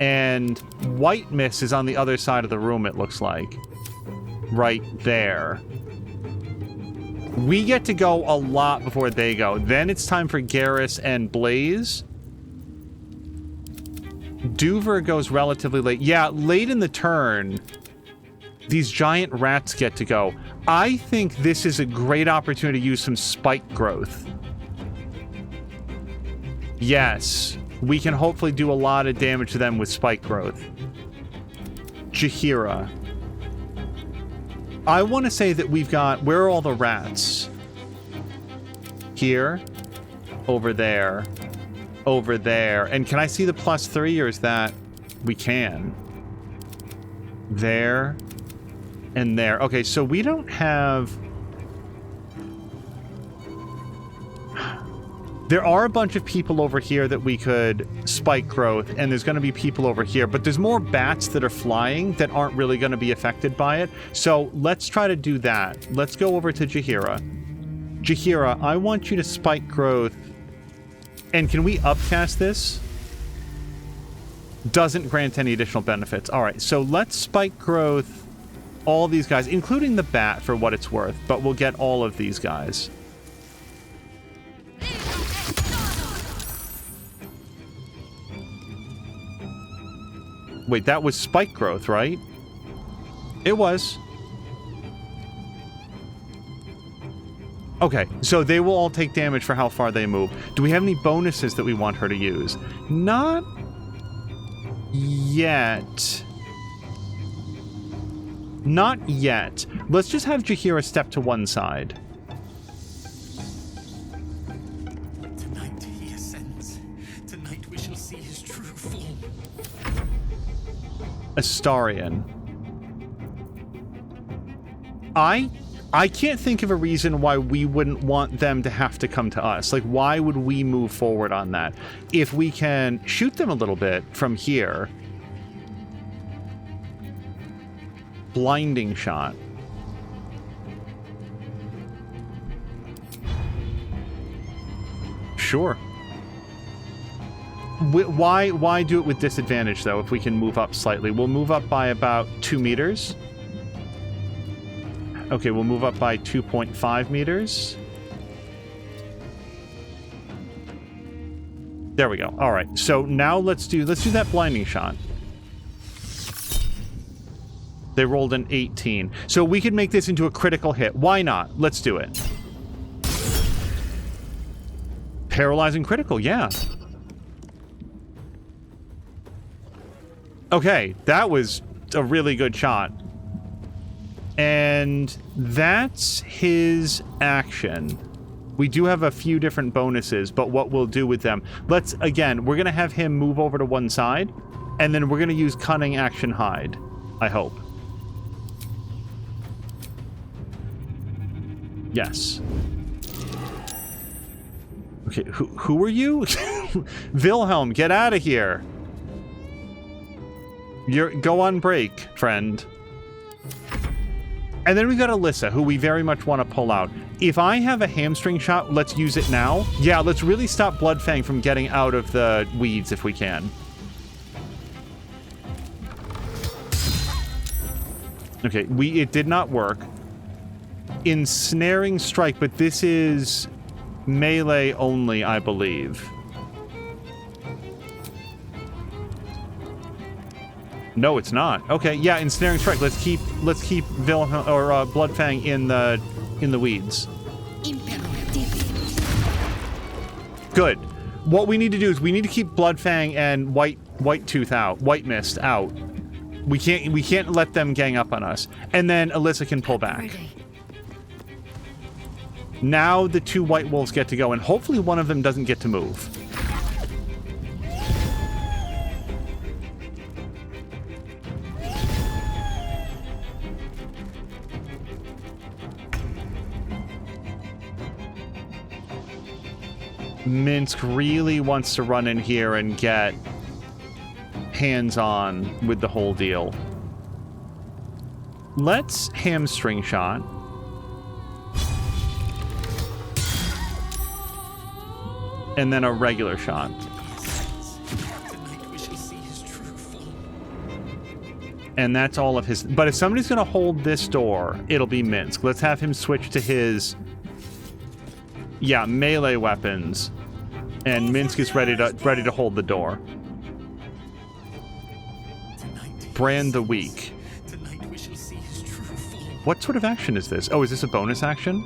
And white mist is on the other side of the room, it looks like. Right there. We get to go a lot before they go. Then it's time for Garrus and Blaze. Duver goes relatively late. Yeah, late in the turn, these giant rats get to go. I think this is a great opportunity to use some spike growth. Yes, we can hopefully do a lot of damage to them with spike growth. Jaheira. I want to say that we've got... Where are all the rats? Here. Over there. Over there. And can I see the +3, or is that... We can. There. And there. Okay, so we don't have... There are a bunch of people over here that we could spike growth, and there's going to be people over here, but there's more bats that are flying that aren't really going to be affected by it. So let's try to do that. Let's go over to Jaheira. Jaheira, I want you to spike growth. And can we upcast this? Doesn't grant any additional benefits. All right, so let's spike growth all these guys, including the bat for what it's worth, but we'll get all of these guys. Wait, that was spike growth, right? It was. Okay, so they will all take damage for how far they move. Do we have any bonuses that we want her to use? Not yet. Not yet. Let's just have Jaheira step to one side. Tonight he ascends. Tonight we shall see his true form. Astarion. I can't think of a reason why we wouldn't want them to have to come to us. Like, why would we move forward on that? If we can shoot them a little bit from here. Blinding shot. Sure. Why do it with disadvantage, though, if we can move up slightly? We'll move up by about 2 meters. Okay, we'll move up by 2.5 meters. There we go. All right. So now let's do that blinding shot. They rolled an 18. So we could make this into a critical hit. Why not? Let's do it. Paralyzing critical, yeah. Okay, that was a really good shot. And that's his action. We do have a few different bonuses, but what we'll do with them. Let's, again, we're going to have him move over to one side, and then we're going to use Cunning Action Hide, I hope. Yes. Okay, who are you? Wilhelm, get out of here. Go on break, friend. And then we've got Alyssa, who we very much want to pull out. If I have a hamstring shot, let's use it now. Yeah, let's really stop Bloodfang from getting out of the weeds if we can. Okay, it did not work. Ensnaring Strike, but this is melee only, I believe. No, it's not. Okay, yeah, Ensnaring Strike. Let's keep Wilhelm or Bloodfang in the weeds. Good. What we need to do is we need to keep Bloodfang and White Mist out. We can't let them gang up on us. And then Alyssa can pull back. Now the two White Wolves get to go, and hopefully one of them doesn't get to move. Minsk really wants to run in here and get hands-on with the whole deal. Let's hamstring shot. And then a regular shot. And that's all of his... But if somebody's going to hold this door, it'll be Minsk. Let's have him switch to his... Yeah, melee weapons. And Minsk is ready to hold the door. Brand the Weak. What sort of action is this? Oh, is this a bonus action?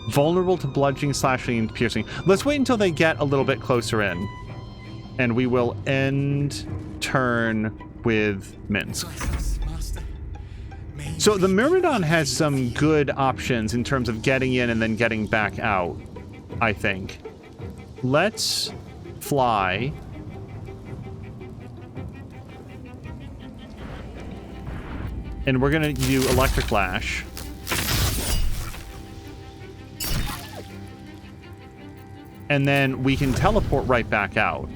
Vulnerable to bludgeoning, slashing, and piercing. Let's wait until they get a little bit closer in. And we will end turn with Minsk. So the Myrmidon has some good options in terms of getting in and then getting back out, I think. Let's fly. And we're going to do Electric Lash. And then we can teleport right back out.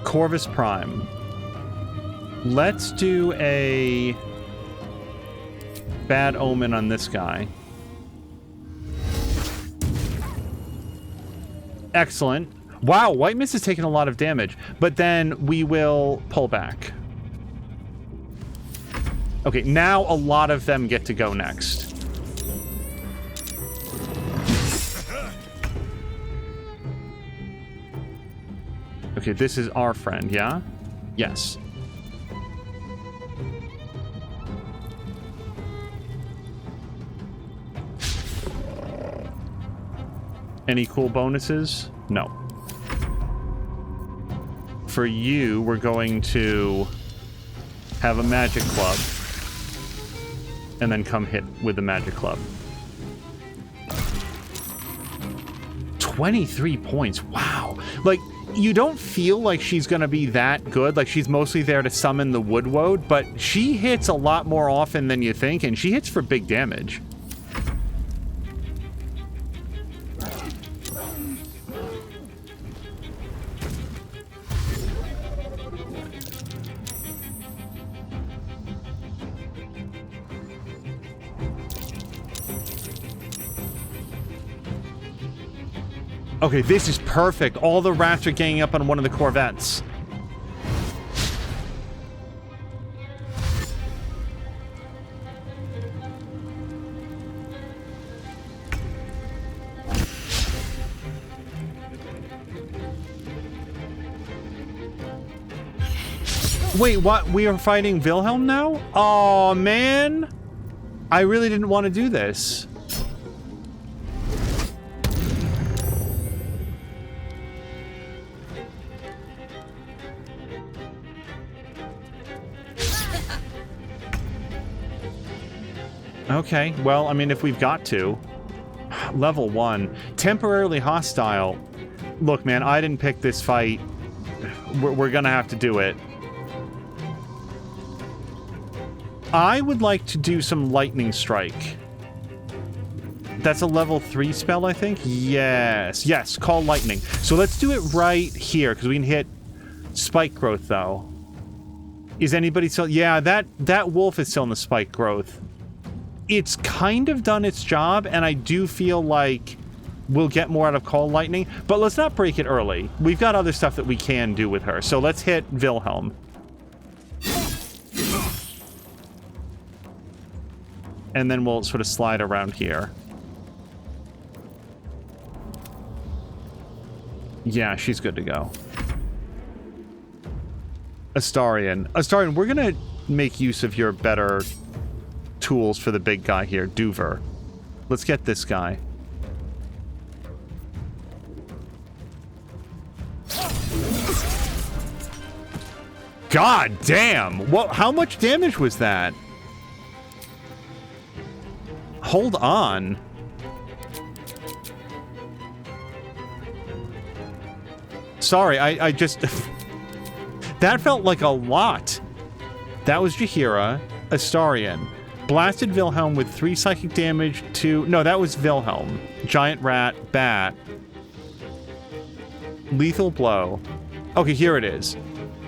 Corvus Prime. Let's do a... Bad omen on this guy. Excellent. Wow, White Mist is taking a lot of damage, but then we will pull back. Okay, now a lot of them get to go next. Okay, this is our friend, yeah? Yes. Any cool bonuses? No. For you, we're going to have a magic club and then come hit with the magic club. 23 points. Wow. Like, you don't feel like she's going to be that good. Like, she's mostly there to summon the Woodwoad, but she hits a lot more often than you think, and she hits for big damage. Okay, this is perfect. All the rats are ganging up on one of the Corvettes. Wait, what? We are fighting Wilhelm now? Oh man. I really didn't want to do this. Okay, well, I mean, if we've got to. Level 1. Temporarily hostile. Look, man, I didn't pick this fight. We're gonna have to do it. I would like to do some Lightning Strike. That's a level 3 spell, I think? Yes. Yes, call Lightning. So let's do it right here, because we can hit Spike Growth, though. Is anybody still... Yeah, that wolf is still in the Spike Growth. It's kind of done its job, and I do feel like we'll get more out of Call Lightning, but let's not break it early. We've got other stuff that we can do with her, so let's hit Wilhelm. And then we'll sort of slide around here. Yeah, she's good to go. Astarion. Astarion, we're gonna make use of your better tools for the big guy here, Duver. Let's get this guy. God damn! What? How much damage was that? Hold on. Sorry, I just... That felt like a lot. That was Jaheira, Astarion. Blasted Wilhelm with 3 psychic damage to... No, that was Wilhelm. Giant rat, bat. Lethal blow. Okay, here it is.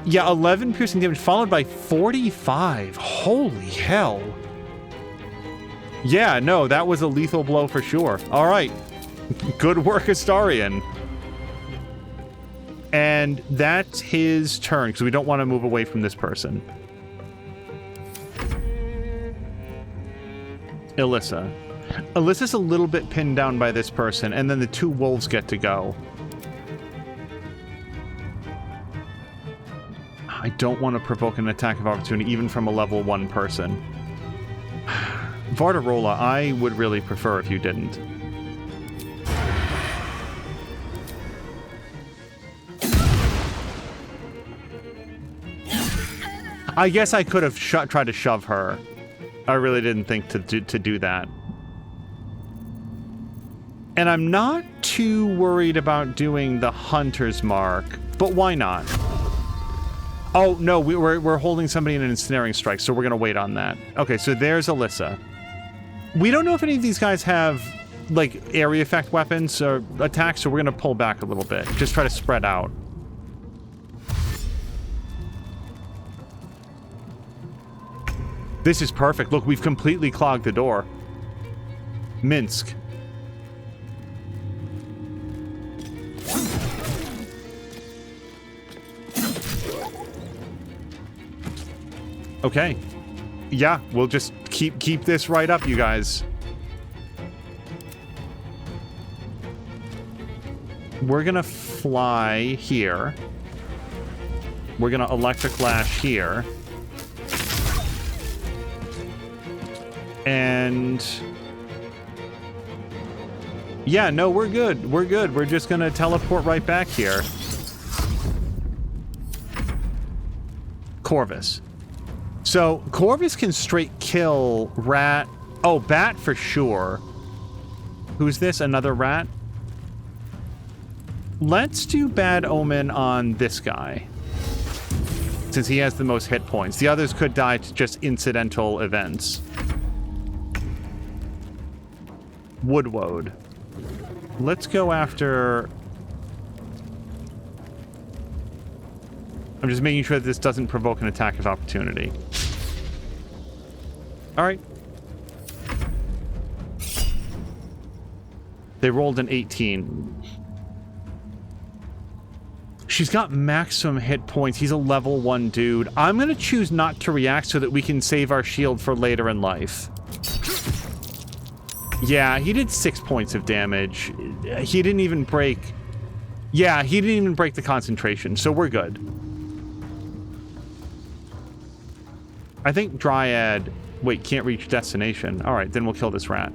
Yeah, 11 piercing damage followed by 45. Holy hell. Yeah, no, that was a lethal blow for sure. All right. Good work, Astarion. And that's his turn, because we don't want to move away from this person. Alyssa. Alyssa's a little bit pinned down by this person, and then the 2 wolves get to go. I don't want to provoke an attack of opportunity, even from a level 1 person. Vardarola, I would really prefer if you didn't. I guess I could have tried to shove her. I really didn't think to do that. And I'm not too worried about doing the Hunter's Mark, but why not? Oh, no, we're holding somebody in an ensnaring strike, so we're going to wait on that. Okay, so there's Alyssa. We don't know if any of these guys have, like, area effect weapons or attacks, so we're going to pull back a little bit. Just try to spread out. This is perfect. Look, we've completely clogged the door. Minsk. Okay. Yeah, we'll just keep this right up, you guys. We're gonna fly here. We're gonna electric lash here. And yeah, no, we're good. We're good. We're just gonna teleport right back here. Corvus. So Corvus can straight kill rat. Oh, bat for sure. Who's this? Another rat? Let's do bad omen on this guy, since he has the most hit points. The others could die to just incidental events. Woodwode. Let's go after... I'm just making sure that this doesn't provoke an attack of opportunity. Alright. They rolled an 18. She's got maximum hit points. He's a level 1 dude. I'm going to choose not to react so that we can save our shield for later in life. Yeah, he did 6 points of damage. He didn't even break... Yeah, he didn't even break the concentration, so we're good. I think Dryad... Wait, can't reach destination. Alright, then we'll kill this rat.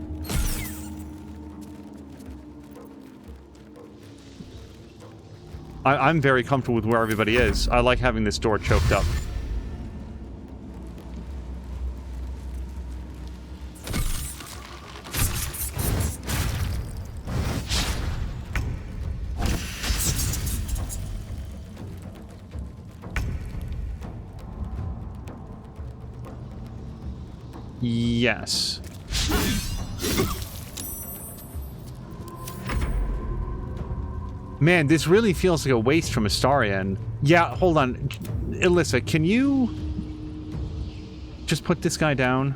I'm very comfortable with where everybody is. I like having this door choked up. Yes. Man, this really feels like a waste from Astarion. Yeah, hold on. Alyssa, can you just put this guy down?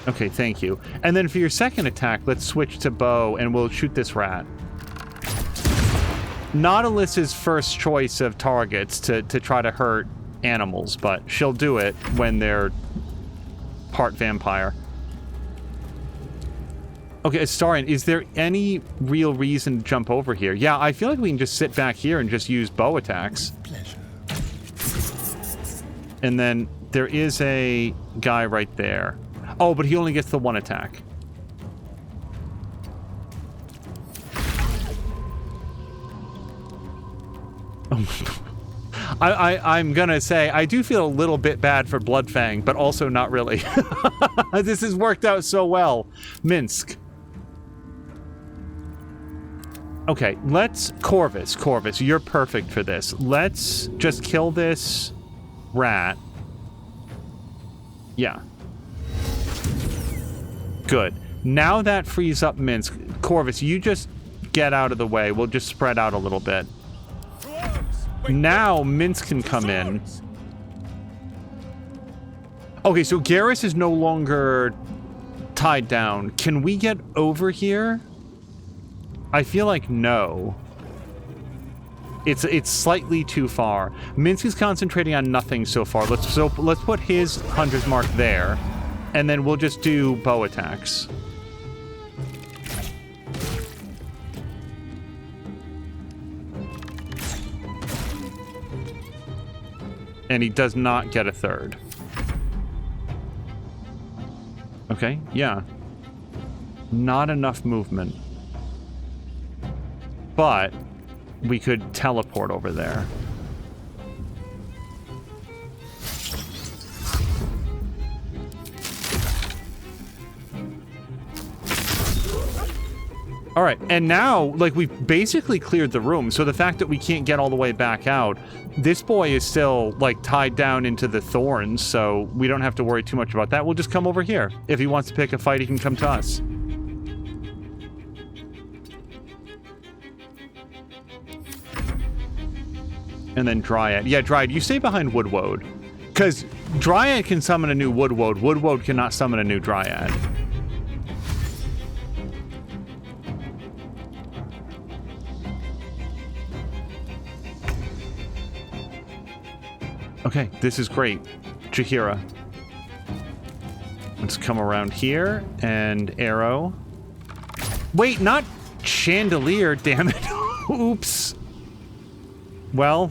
Okay, thank you. And then for your second attack, let's switch to bow and we'll shoot this rat. Not Alyssa's first choice of targets to try to hurt animals, but she'll do it when they're part vampire. Okay, Astarion, is there any real reason to jump over here? Yeah, I feel like we can just sit back here and just use bow attacks. Pleasure. And then there is a guy right there. Oh, but he only gets the one attack. I'm gonna say, I do feel a little bit bad for Bloodfang, but also not really. This has worked out so well. Minsk. Okay, let's... Corvus, you're perfect for this. Let's just kill this rat. Yeah. Good. Now that frees up Minsk. Corvus, you just get out of the way. We'll just spread out a little bit. Now Minsk can come in. Okay, so Garrus is no longer tied down. Can we get over here? I feel like no. It's slightly too far. Minsk is concentrating on nothing so far. Let's put his hunter's mark there, and then we'll just do bow attacks. And he does not get a third. Okay, yeah. Not enough movement. But we could teleport over there. All right, and now, like, we've basically cleared the room, so the fact that we can't get all the way back out, this boy is still, like, tied down into the thorns, so we don't have to worry too much about that. We'll just come over here. If he wants to pick a fight, he can come to us. And then Dryad. Yeah, Dryad, you stay behind Woodwode. Because Dryad can summon a new Woodwode. Woodwode cannot summon a new Dryad. Okay, this is great. Jaheira. Let's come around here and arrow. Wait, not chandelier, damn it. Oops. Well.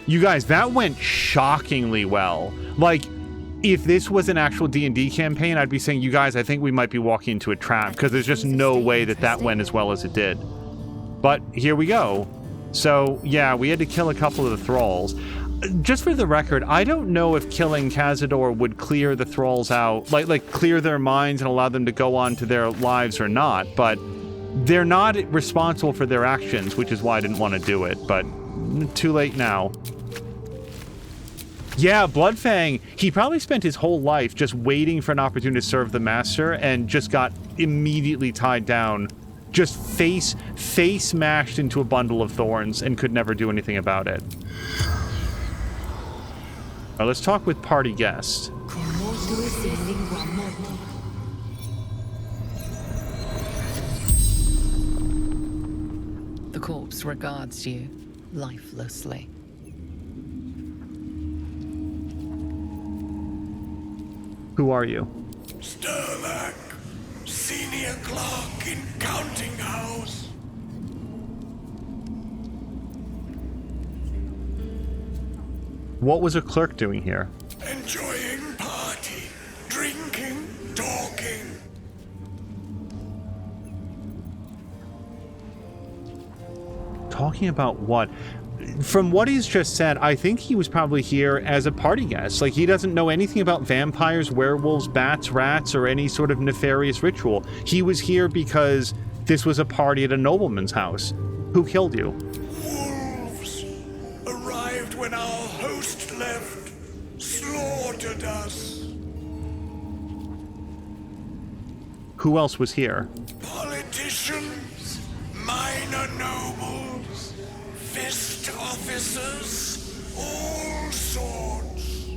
You guys, that went shockingly well. Like, if this was an actual D&D campaign, I'd be saying, you guys, I think we might be walking into a trap, because there's just no way that that went as well as it did. But here we go. So, yeah, we had to kill a couple of the thralls. Just for the record, I don't know if killing Cazador would clear the thralls out, like clear their minds and allow them to go on to their lives or not, but they're not responsible for their actions, which is why I didn't want to do it, but too late now. Yeah, Bloodfang, he probably spent his whole life just waiting for an opportunity to serve the master and just got immediately tied down, just face mashed into a bundle of thorns and could never do anything about it. All right, let's talk with party guest. The corpse regards you lifelessly. Who are you? Sterlac, senior clerk in counting house. What was a clerk doing here? Enjoying party, drinking, talking. Talking about what? From what he's just said, I think he was probably here as a party guest. Like, he doesn't know anything about vampires, werewolves, bats, rats, or any sort of nefarious ritual. He was here because this was a party at a nobleman's house. Who killed you? Wolves arrived when our host left, slaughtered us. Who else was here? Politicians, minor nobles, fist officers, all sorts.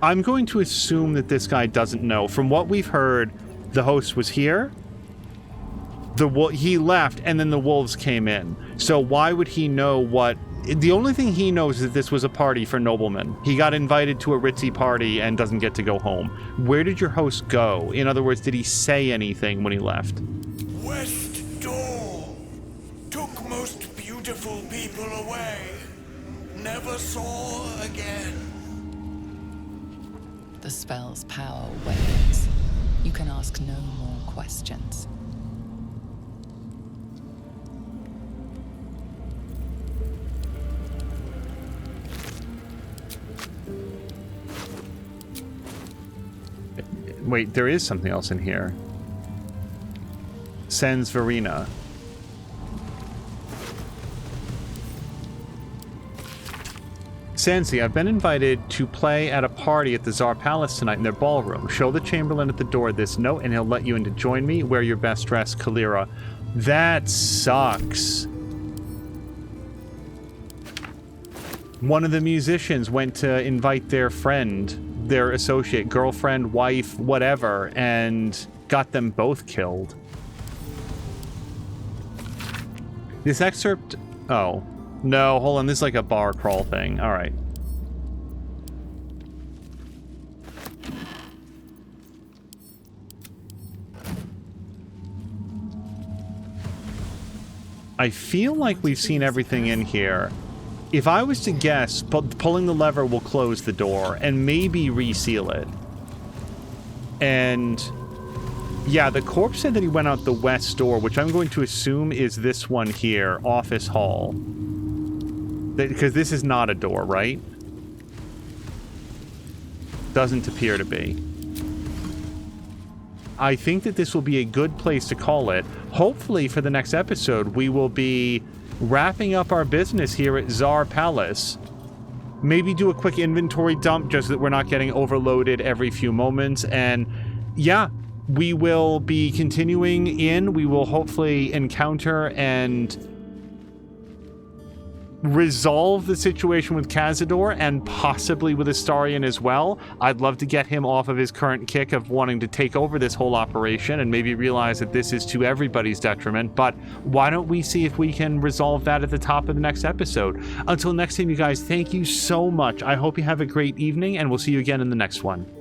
I'm going to assume that this guy doesn't know. From what we've heard, the host was here. He left, and then the wolves came in. So why would he know what... The only thing he knows is that this was a party for noblemen. He got invited to a ritzy party and doesn't get to go home. Where did your host go? In other words, did he say anything when he left? West door. Took most beautiful people away. Never saw again. The spell's power wanes. You can ask no more questions. Wait, there is something else in here. Sens Verena. Sansi, I've been invited to play at a party at the Tsar Palace tonight in their ballroom. Show the Chamberlain at the door this note and he'll let you in to join me. Wear your best dress, Kalira. That sucks. One of the musicians went to invite their friend, their associate, girlfriend, wife, whatever, and got them both killed. This excerpt... Oh. No, hold on. This is like a bar crawl thing. All right. I feel like we've seen everything in here. If I was to guess, pulling the lever will close the door and maybe reseal it. And yeah, the corpse said that he went out the west door, which I'm going to assume is this one here, Office Hall. Because this is not a door, right? Doesn't appear to be. I think that this will be a good place to call it. Hopefully for the next episode, we will be wrapping up our business here at Tsar Palace. Maybe do a quick inventory dump just so that we're not getting overloaded every few moments. And yeah, we will be continuing in. We will hopefully encounter and resolve the situation with Cazador and possibly with Astarion as well. I'd love to get him off of his current kick of wanting to take over this whole operation and maybe realize that this is to everybody's detriment. But why don't we see if we can resolve that at the top of the next episode? Until next time, you guys, thank you so much. I hope you have a great evening, and we'll see you again in the next one.